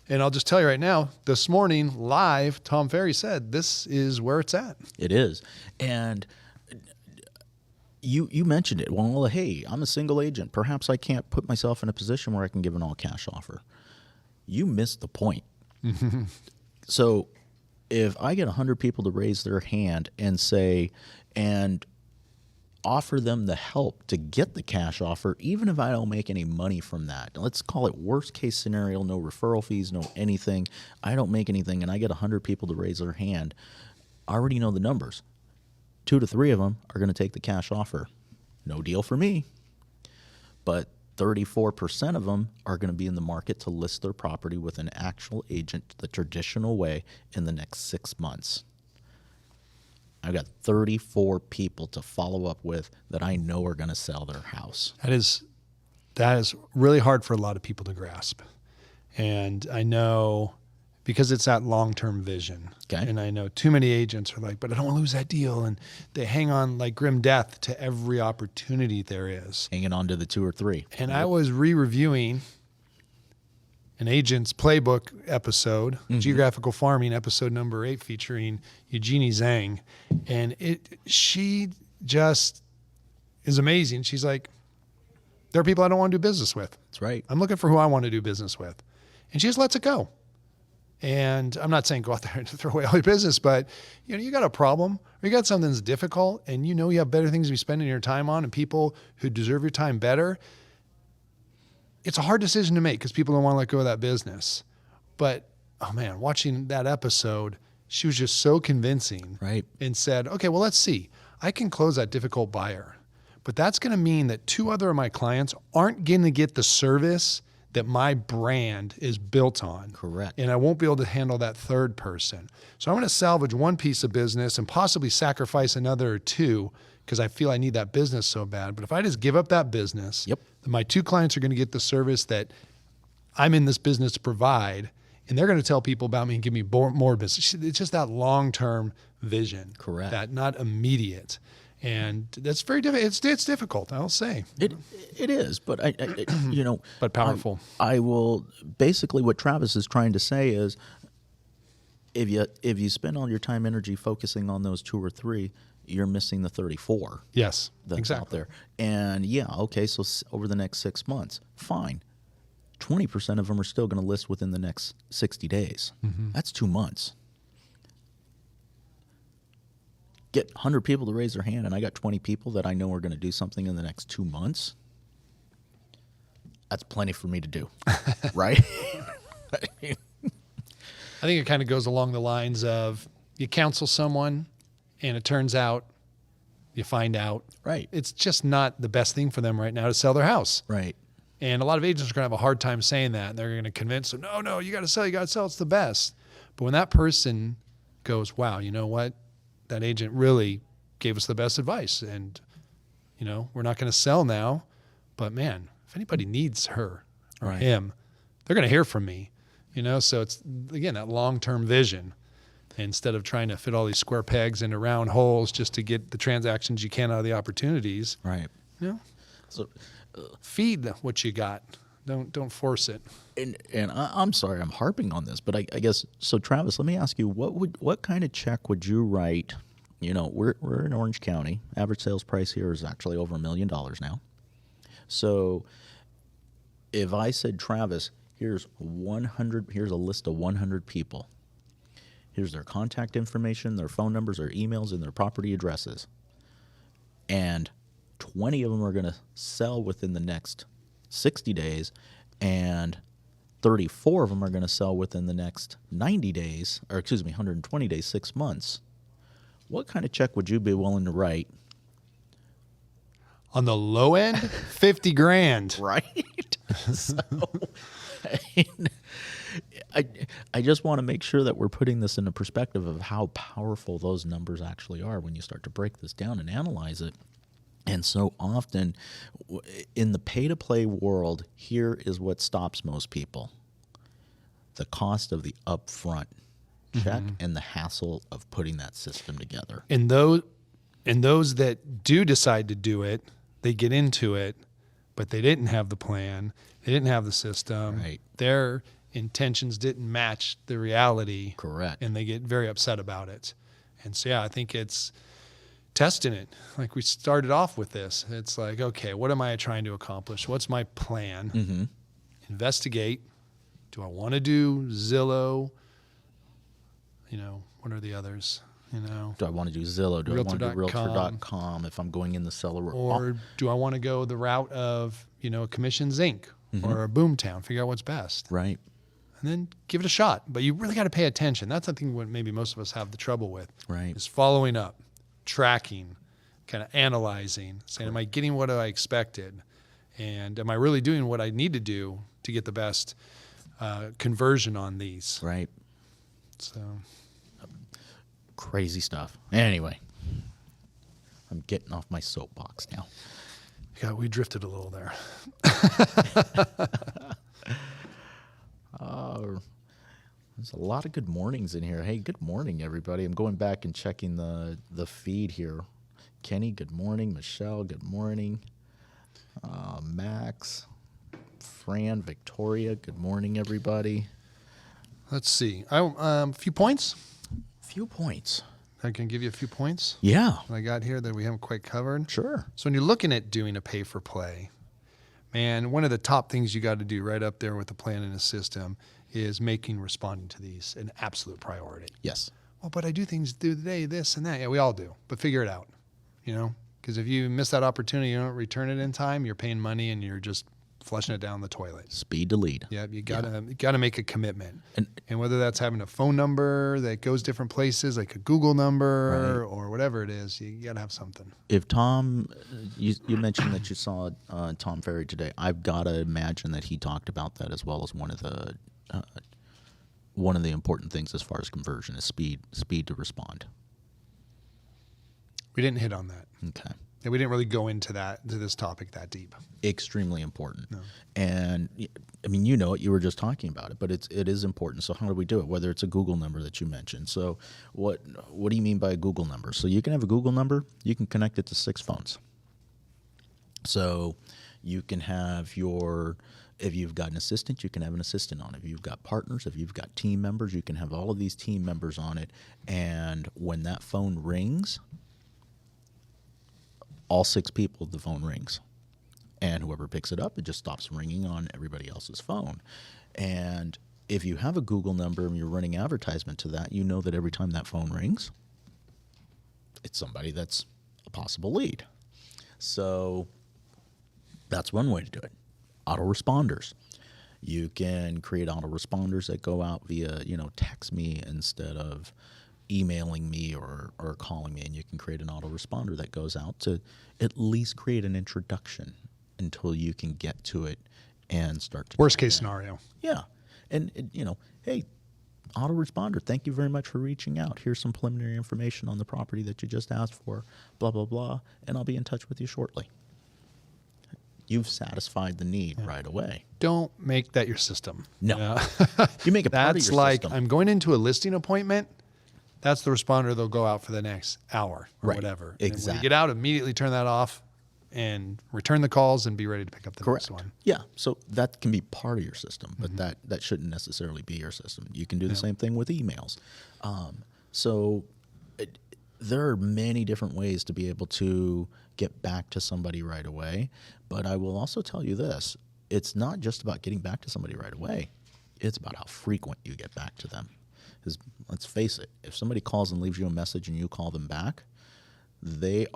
And I'll just tell you right now, this morning, live, Tom Ferry said, this is where it's at. It is. And you mentioned it. Well, hey, I'm a single agent. Perhaps I can't put myself in a position where I can give an all-cash offer. You missed the point. So if I get 100 people to raise their hand and say, and offer them the help to get the cash offer, even if I don't make any money from that. Let's call it worst case scenario, no referral fees, no anything. I don't make anything and I get 100 people to raise their hand. I already know the numbers. 2 to 3 of them are going to take the cash offer. No deal for me. But 34% of them are going to be in the market to list their property with an actual agent the traditional way in the next 6 months. I've got 34 people to follow up with that I know are going to sell their house. That is really hard for a lot of people to grasp. And I know because it's that long-term vision. Okay. And I know too many agents are like, but I don't want to lose that deal. And they hang on like grim death to every opportunity there is. Hanging on to the 2 or 3. And I was re-reviewing an agent's playbook episode, geographical farming episode number 8, featuring Eugenie Zhang. And she just is amazing. She's like, there are people I don't want to do business with. That's right. I'm looking for who I want to do business with. And she just lets it go. And I'm not saying go out there and throw away all your business, but you got a problem or you got something that's difficult and you have better things to be spending your time on and people who deserve your time better. It's a hard decision to make because people don't want to let go of that business. But, oh man, watching that episode, she was just so convincing. Right. And said, okay, well, let's see. I can close that difficult buyer. But that's going to mean that 2 other of my clients aren't going to get the service that my brand is built on. Correct. And I won't be able to handle that 3rd person. So I'm going to salvage 1 piece of business and possibly sacrifice another or 2 because I feel I need that business so bad. But if I just give up that business, Yep. then my 2 clients are going to get the service that I'm in this business to provide, and they're going to tell people about me and give me more business. It's just that long-term vision. Correct. That not immediate. And that's very difficult. It's difficult, I'll say. It is, but I But powerful. I will basically what Travis is trying to say is, if you spend all your time, energy focusing on those 2 or 3, you're missing the 34. Yes, That's exactly. out there. And okay, so over the next 6 months, fine. 20% of them are still going to list within the next 60 days. That's 2 months. Get 100 people to raise their hand, and I got 20 people that I know are going to do something in the next 2 months. That's plenty for me to do, right? I think it kind of goes along the lines of you counsel someone and it turns out, you find out, Right. it's just not the best thing for them right now to sell their house. Right. And a lot of agents are going to have a hard time saying that. And they're going to convince them, no, you got to sell, it's the best. But when that person goes, wow, you know what? That agent really gave us the best advice. And, we're not going to sell now. But man, if anybody needs her or Right. him, they're going to hear from me. So it's, again, that long-term vision. Instead of trying to fit all these square pegs into round holes just to get the transactions you can out of the opportunities. Right. So, Feed what you got. Don't force it. and I'm sorry I'm harping on this, but I guess so. Travis, let me ask you, what kind of check would you write? We're in Orange County. Average sales price here is actually over $1 million now. So if I said, Travis, here's a list of 100 people. Here's their contact information, their phone numbers, their emails, and their property addresses. And 20 of them are going to sell within the next 60 days, and 34 of them are going to sell within the next 90 days, 120 days, 6 months. What kind of check would you be willing to write? On the low end, 50 grand. Right? So, I just want to make sure that we're putting this in a perspective of how powerful those numbers actually are when you start to break this down and analyze it. And so often in the pay-to-play world, here is what stops most people. The cost of the upfront check and the hassle of putting that system together. And those that do decide to do it, they get into it, but they didn't have the plan. They didn't have the system. Right. Their intentions didn't match the reality. Correct. And they get very upset about it. And so, I think it's testing it. Like we started off with this. It's like, okay, what am I trying to accomplish? What's my plan? Investigate. Do I want to do Zillow? What are the others? Do I want to do Zillow? Do I want to do Realtor.com? Realtor.com if I'm going in the seller? Or do I want to go the route of, Commissions Inc. or a Boomtown? Figure out what's best. Right. And then give it a shot. But you really got to pay attention. That's something what maybe most of us have the trouble with. Right. Is following up, tracking, kind of analyzing, saying, am I getting what I expected? And am I really doing what I need to do to get the best conversion on these? Right. So Crazy stuff. Anyway, I'm getting off my soapbox now. yeah, we drifted a little there. There's a lot of good mornings in here. Hey, good morning, everybody. I'm going back and checking the feed here. Kenny, good morning. Michelle, good morning. Max, Fran, Victoria. Good morning, everybody. Let's see. A few points. Few points. I can give you a few points. Yeah, I got here that we haven't quite covered. sure. So when you're looking at doing a pay for play, man, one of the top things you got to do right up there with the plan and a system is making responding to these an absolute priority. Yes. Well, but I do things through the day, this and that. Yeah, we all do. But figure it out, because if you miss that opportunity, you don't return it in time, you're paying money and you're just flushing it down the toilet. Speed to lead. Yeah, you gotta make a commitment. And whether that's having a phone number that goes different places, like a Google number or whatever it is, you gotta have something. if Tom, you mentioned that you saw Tom Ferry today, I've got to imagine that he talked about that as well as one of the important things as far as conversion is speed to respond. We didn't hit on that. Okay. And we didn't really go into this topic that deep. Extremely important. No. And I mean, you know it, you were just talking about it, but it is important. So how do we do it? Whether it's a Google number that you mentioned. So what do you mean by a Google number? So you can have a Google number, you can connect it to 6 phones. So you can have if you've got an assistant, you can have an assistant on it. If you've got partners, if you've got team members, you can have all of these team members on it. And when that phone rings, all 6 people, the phone rings. And whoever picks it up, it just stops ringing on everybody else's phone. And if you have a Google number and you're running advertisement to that, you know that every time that phone rings, it's somebody that's a possible lead. So that's one way to do it. Autoresponders. You can create autoresponders that go out via, text me instead of emailing me or calling me, and you can create an autoresponder that goes out to at least create an introduction until you can get to it and start to Worst case scenario. Yeah. And hey, autoresponder, thank you very much for reaching out. Here's some preliminary information on the property that you just asked for, blah, blah, blah, and I'll be in touch with you shortly. You've satisfied the need right away. Don't make that your system. No. You make it part of That's your like, system. I'm going into a listing appointment. That's the responder they'll go out for the next hour or Right. whatever. Exactly. And when you get out, immediately turn that off and return the calls and be ready to pick up the Correct. next one. Yeah. So that can be part of your system, but that shouldn't necessarily be your system. You can do the same thing with emails. There are many different ways to be able to get back to somebody right away. But I will also tell you this. It's not just about getting back to somebody right away. It's about how frequent you get back to them. Because let's face it, if somebody calls and leaves you a message and you call them back, it's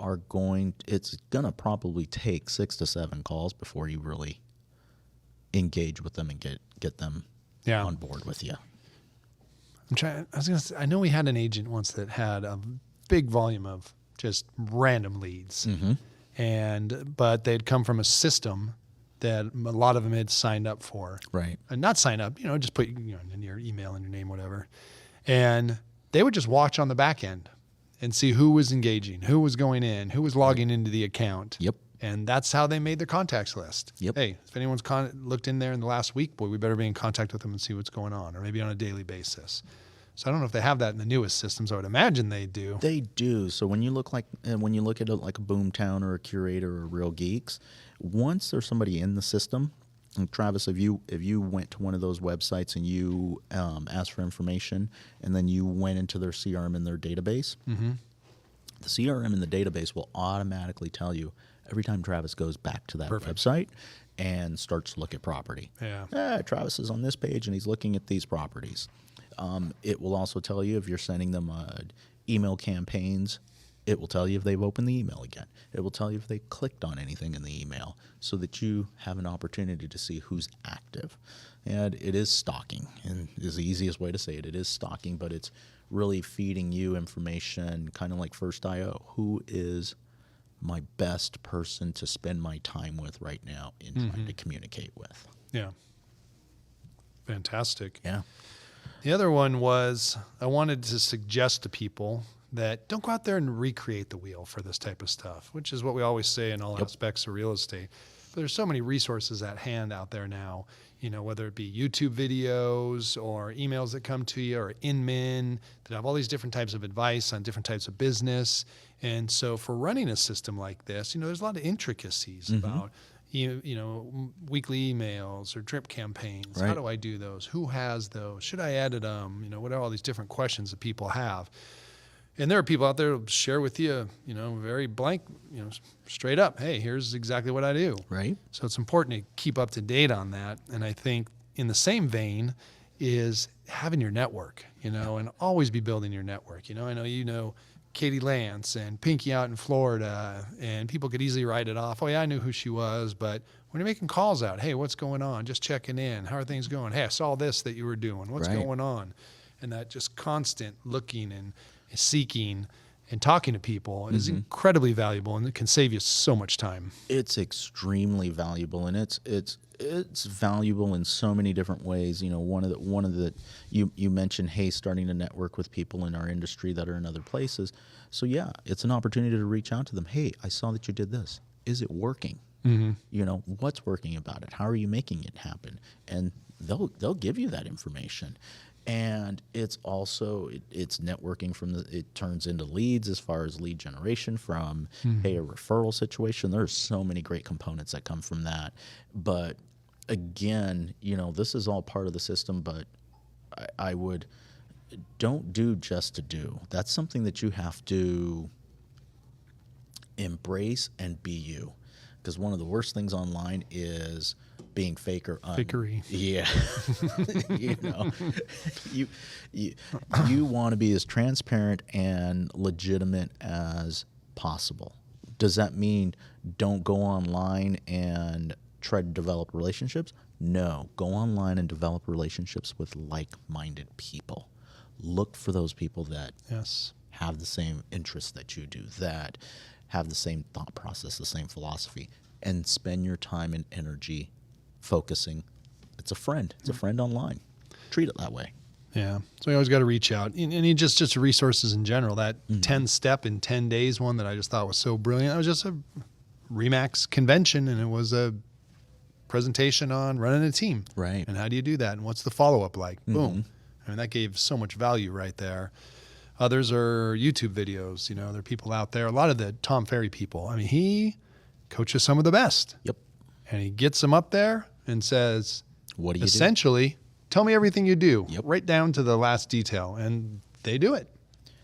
going to probably take 6 to 7 calls before you really engage with them and get them on board with you. I know we had an agent once that had a big volume of just random leads. But they'd come from a system that a lot of them had signed up for. Right. And not sign up, just put in your email and your name, whatever. And they would just watch on the back end and see who was engaging, who was going in, who was logging into the account. Yep. And that's how they made their contacts list. Yep. Hey, if anyone's looked in there in the last week, boy, we better be in contact with them and see what's going on, or maybe on a daily basis. So I don't know if they have that in the newest systems. I would imagine they do. They do. So when you look at it like a Boomtown or a Curator or Real Geeks, once there's somebody in the system, and Travis, if you went to one of those websites and you asked for information, and then you went into their CRM in their database, the CRM in the database will automatically tell you every time Travis goes back to that website and starts to look at property. Yeah. Travis is on this page and he's looking at these properties. It will also tell you if you're sending them email campaigns. It will tell you if they've opened the email again. It will tell you if they clicked on anything in the email so that you have an opportunity to see who's active. And it is stalking, and is the easiest way to say it. It is stalking, but it's really feeding you information, kind of like First IO. Who is my best person to spend my time with right now in trying to communicate with? Yeah. Fantastic. Yeah. The other one was I wanted to suggest to people that don't go out there and recreate the wheel for this type of stuff, which is what we always say in all aspects of real estate. But there's so many resources at hand out there now, whether it be YouTube videos or emails that come to you or InMin that have all these different types of advice on different types of business. And so for running a system like this, there's a lot of intricacies about, weekly emails or drip campaigns. Right. How do I do those? Who has those? Should I edit them? What are all these different questions that people have? And there are people out there who share with you, very blank, straight up, hey, here's exactly what I do. Right. So it's important to keep up to date on that. And I think in the same vein is having your network, and always be building your network. I know Katie Lance and Pinky out in Florida, and people could easily write it off. Oh yeah, I knew who she was. But when you're making calls out, hey, what's going on? Just checking in. How are things going? Hey, I saw this that you were doing. What's Right. going on? And that just constant looking and seeking and talking to people is incredibly valuable, and it can save you so much time. It's extremely valuable, and it's valuable in so many different ways. One of the you mentioned, hey, starting to network with people in our industry that are in other places. So yeah, it's an opportunity to reach out to them. Hey, I saw that you did this. Is it working? What's working about it? How are you making it happen? And they'll give you that information. And it's also it's networking it turns into leads as far as lead generation from hey, a referral situation. There's so many great components that come from that. But again, this is all part of the system, but I would don't do just to do. That's something that you have to embrace and be you. Because one of the worst things online is being fake or Fakery. Yeah. You want to be as transparent and legitimate as possible. Does that mean don't go online and try to develop relationships? No. Go online and develop relationships with like-minded people. Look for those people that have the same interests that you do, that have the same thought process, the same philosophy, and spend your time and energy focusing. It's a friend. It's a friend online. Treat it that way. Yeah. So you always got to reach out. And just resources in general. That 10-step in 10 days one that I just thought was so brilliant. It was just a RE/MAX convention, and it was a presentation on running a team. Right. And how do you do that? And what's the follow-up like? Boom. I mean, that gave so much value right there. Others are YouTube videos. There are people out there. A lot of the Tom Ferry people. I mean, he coaches some of the best. Yep. And he gets them up there and says, what do you essentially, tell me everything you do, Yep. right down to the last detail. And they do it.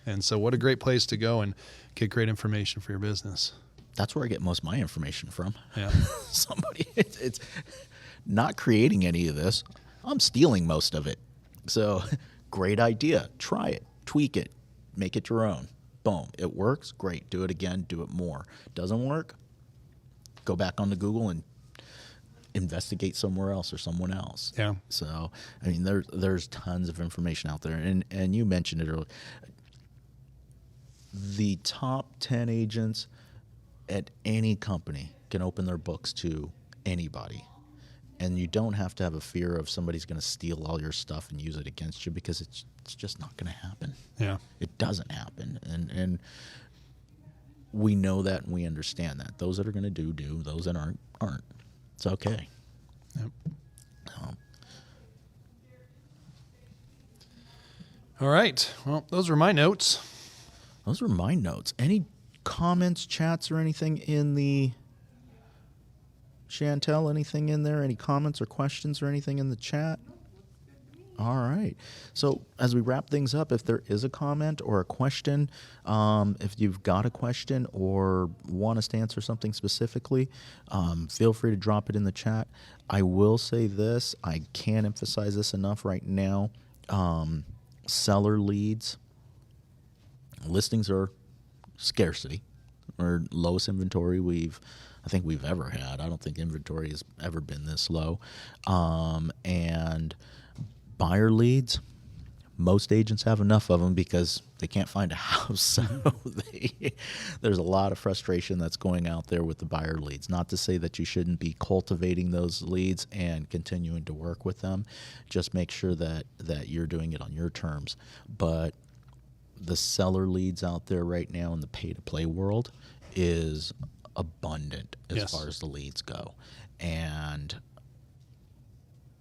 And so what a great place to go and get great information for your business. That's where I get most of my information from. Yeah. It's not creating any of this. I'm stealing most of it. So great idea. Try it. Tweak it. Make it your own. Boom. It works. Great. Do it again. Do it more. Doesn't work? Go back onto Google and investigate somewhere else or someone else. Yeah. So, I mean, there's tons of information out there. And you mentioned it earlier. The top 10 agents at any company can open their books to anybody. And you don't have to have a fear of somebody's going to steal all your stuff and use it against you, because it's just not going to happen. Yeah. It doesn't happen. And we know that and we understand that. Those that are going to do. Those that aren't. It's okay. Yep. All right. Well, those are my notes. Those are my notes. Any comments, chats, or anything in the... Chantel, anything in there? Any comments or questions or anything in the chat? All right. So as we wrap things up, if there is a comment or a question, if you've got a question or want us to answer something specifically, feel free to drop it in the chat. I will say this. I can't emphasize this enough right now. Seller leads. Listings are scarcity, or lowest inventory I think we've ever had. I don't think inventory has ever been this low. And buyer leads, most agents have enough of them because they can't find a house. So there's a lot of frustration that's going out there with the buyer leads. Not to say that you shouldn't be cultivating those leads and continuing to work with them. Just make sure that you're doing it on your terms. But the seller leads out there right now in the pay-to-play world is abundant as far as the leads go. And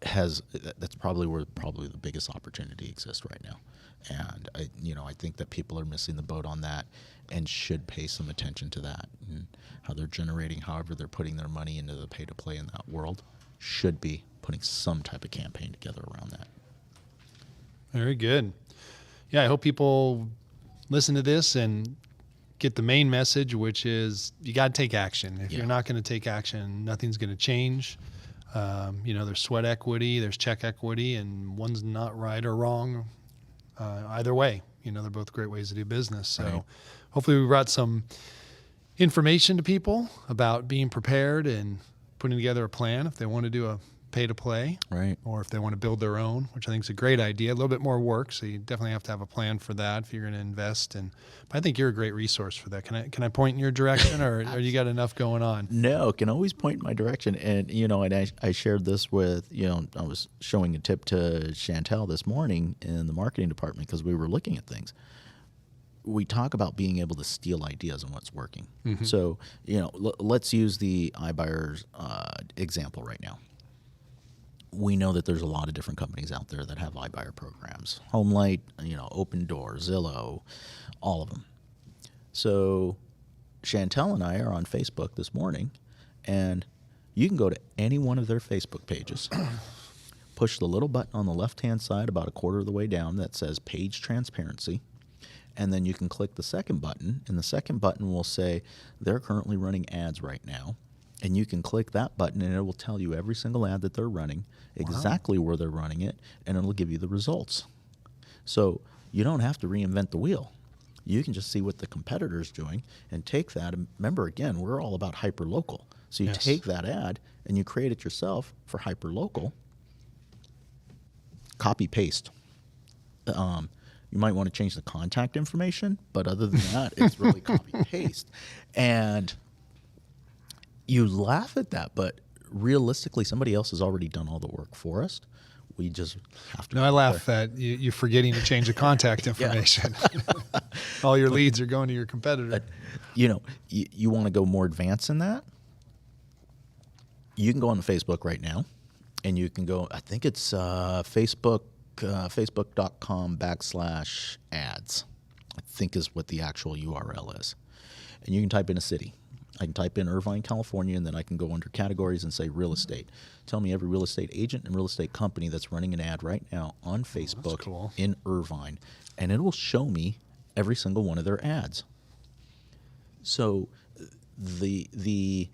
that's probably where the biggest opportunity exists right now. And I think that people are missing the boat on that and should pay some attention to that, and how they're generating, however they're putting their money into the pay to play in that world, should be putting some type of campaign together around that. Very good. Yeah, I hope people listen to this and get the main message, which is you got to take action. If you're not going to take action, nothing's going to change. There's sweat equity, there's check equity, and one's not right or wrong either way. They're both great ways to do business. So hopefully we brought some information to people about being prepared and putting together a plan if they want to do a pay to play, right? Or if they want to build their own, which I think is a great idea. A little bit more work, so you definitely have to have a plan for that if you're going to invest. But I think you're a great resource for that. Can I point in your direction, or you got enough going on? No, can always point in my direction. And and I shared this with I was showing a tip to Chantel this morning in the marketing department because we were looking at things. We talk about being able to steal ideas and what's working. Mm-hmm. So let's use the iBuyers example right now. We know that there's a lot of different companies out there that have iBuyer programs. HomeLight, Open Door, Zillow, all of them. So Chantel and I are on Facebook this morning, and you can go to any one of their Facebook pages, push the little button on the left-hand side about a quarter of the way down that says Page Transparency, and then you can click the second button, and the second button will say they're currently running ads right now. And you can click that button, and it will tell you every single ad that they're running, exactly where they're running it, and it'll give you the results. So you don't have to reinvent the wheel. You can just see what the competitor's doing and take that. And remember, again, we're all about hyper-local. So you take that ad, and you create it yourself for hyper-local. Copy-paste. You might want to change the contact information, but other than that, it's really copy-paste. And you laugh at that, but realistically, somebody else has already done all the work for us. We just have to. No, I laugh at you forgetting to change the contact information. All your leads are going to your competitor. You want to go more advanced than that? You can go on Facebook right now, and you can go, I think it's facebook.com/ads, I think is what the actual URL is. And you can type in a city. I can type in Irvine, California, and then I can go under categories and say real estate. Tell me every real estate agent and real estate company that's running an ad right now on Facebook in Irvine, and it will show me every single one of their ads. So the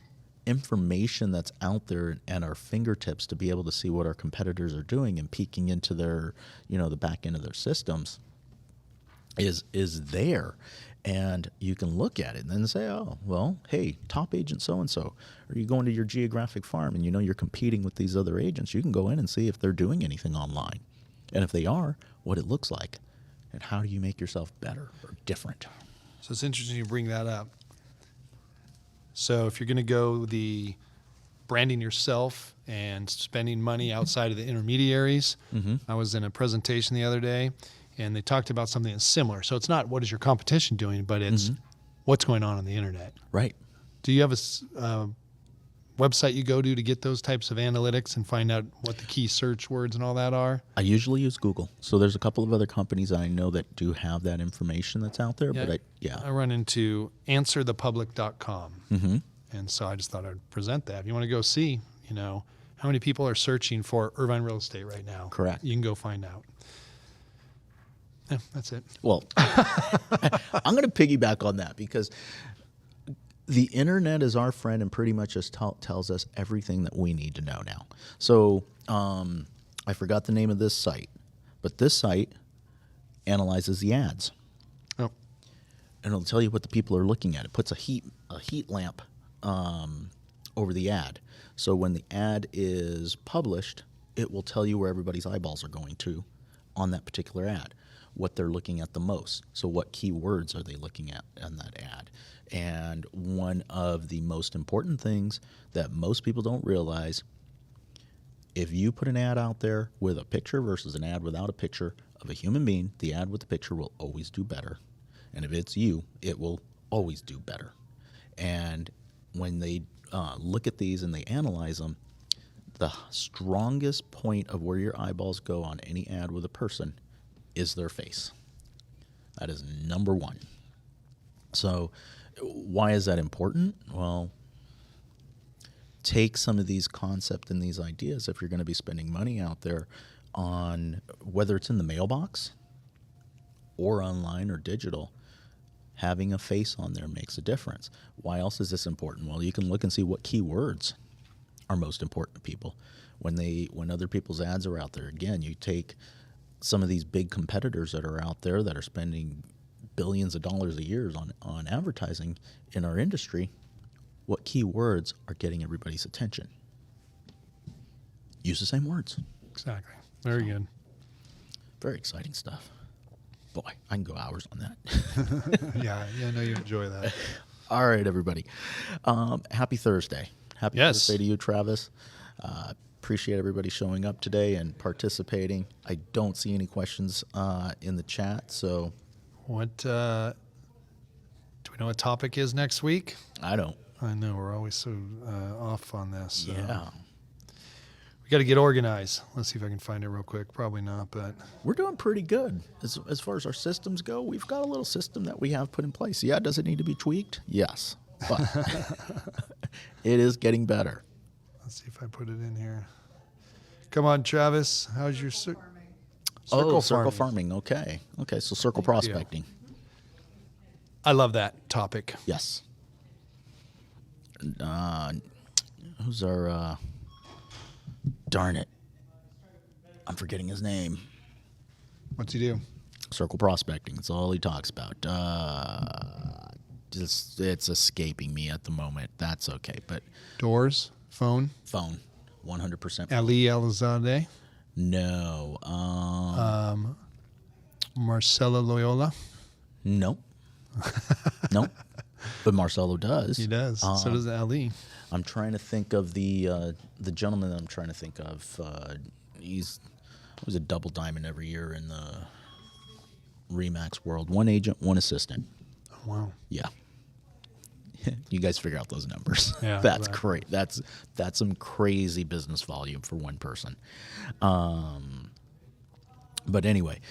information that's out there at our fingertips to be able to see what our competitors are doing and peeking into their, the back end of their systems is there. And you can look at it and then say, oh, well, hey, top agent so-and-so. Or you go into your geographic farm and you're competing with these other agents. You can go in and see if they're doing anything online. And if they are, what it looks like. And how do you make yourself better or different? So it's interesting you bring that up. So if you're going to go the branding yourself and spending money outside of the intermediaries, I was in a presentation the other day, and they talked about something that's similar. So it's not what is your competition doing, but it's what's going on the internet. Right. Do you have a website you go to get those types of analytics and find out what the key search words and all that are? I usually use Google. So there's a couple of other companies I know that do have that information that's out there. But I run into answerthepublic.com. And so I just thought I'd present that. If you want to go see, how many people are searching for Irvine real estate right now. Correct. You can go find out. Yeah, that's it. Well, I'm going to piggyback on that because the internet is our friend and pretty much just tells us everything that we need to know now. So I forgot the name of this site, but this site analyzes the ads. Oh. And it'll tell you what the people are looking at. It puts a heat lamp over the ad. So when the ad is published, it will tell you where everybody's eyeballs are going to on that particular ad, what they're looking at the most. So what keywords are they looking at on that ad? And one of the most important things that most people don't realize, if you put an ad out there with a picture versus an ad without a picture of a human being, the ad with the picture will always do better. And if it's you, it will always do better. And when they look at these and they analyze them, the strongest point of where your eyeballs go on any ad with a person is their face. That is number one. So why is that important? Well, take some of these concepts and these ideas if you're going to be spending money out there on whether it's in the mailbox or online or digital. Having a face on there makes a difference. Why else is this important? Well, you can look and see what keywords are most important to people. When other people's ads are out there, again, you take some of these big competitors that are out there that are spending billions of dollars a year on advertising in our industry, what keywords are getting everybody's attention? Use the same words. Exactly. Very good. Very exciting stuff. Boy, I can go hours on that. Yeah, I know you enjoy that. All right, everybody. Happy Thursday. Happy Thursday to you, Travis. Appreciate everybody showing up today and participating. I don't see any questions in the chat, so. What do we know what topic is next week? I don't. I know we're always so off on this. So. Yeah. We got to get organized. Let's see if I can find it real quick. Probably not, but we're doing pretty good as far as our systems go. We've got a little system that we have put in place. Yeah, does it need to be tweaked? Yes, but it is getting better. Let's see if I put it in here. Come on, Travis. How's your circle farming. Okay. So circle prospecting. I love that topic. Yes. Who's our? Darn it! I'm forgetting his name. What's he do? Circle prospecting. That's all he talks about. It's escaping me at the moment. That's okay, but Doors, phone, 100%. Ali Elizade. No. Marcelo Loyola. Nope. Nope. But Marcelo does. He does. So does Ali. I'm trying to think of the gentleman that I'm trying to think of. He was a double diamond every year in the Remax world. One agent, one assistant. Oh, wow. Yeah. You guys figure out those numbers. Yeah, That's exactly. great. That's some crazy business volume for one person. But anyway,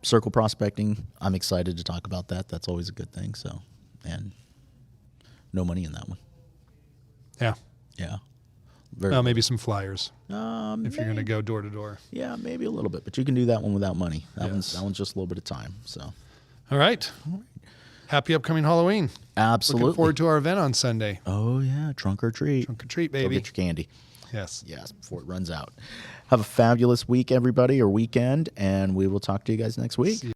circle prospecting, I'm excited to talk about that. That's always a good thing. So, and no money in that one. Yeah. Yeah. Well, maybe some flyers if you're going to maybe. go door to door. Yeah, maybe a little bit, but you can do that one without money. That Yes. one's just a little bit of time. So, All right. Happy upcoming Halloween. absolutely. Looking forward to our event on Sunday. Oh yeah, trunk or treat. Trunk or treat, Go baby. get your candy. Yes. Yes, before it runs out. Have a fabulous week, everybody, or weekend, and we will talk to you guys next week. See you.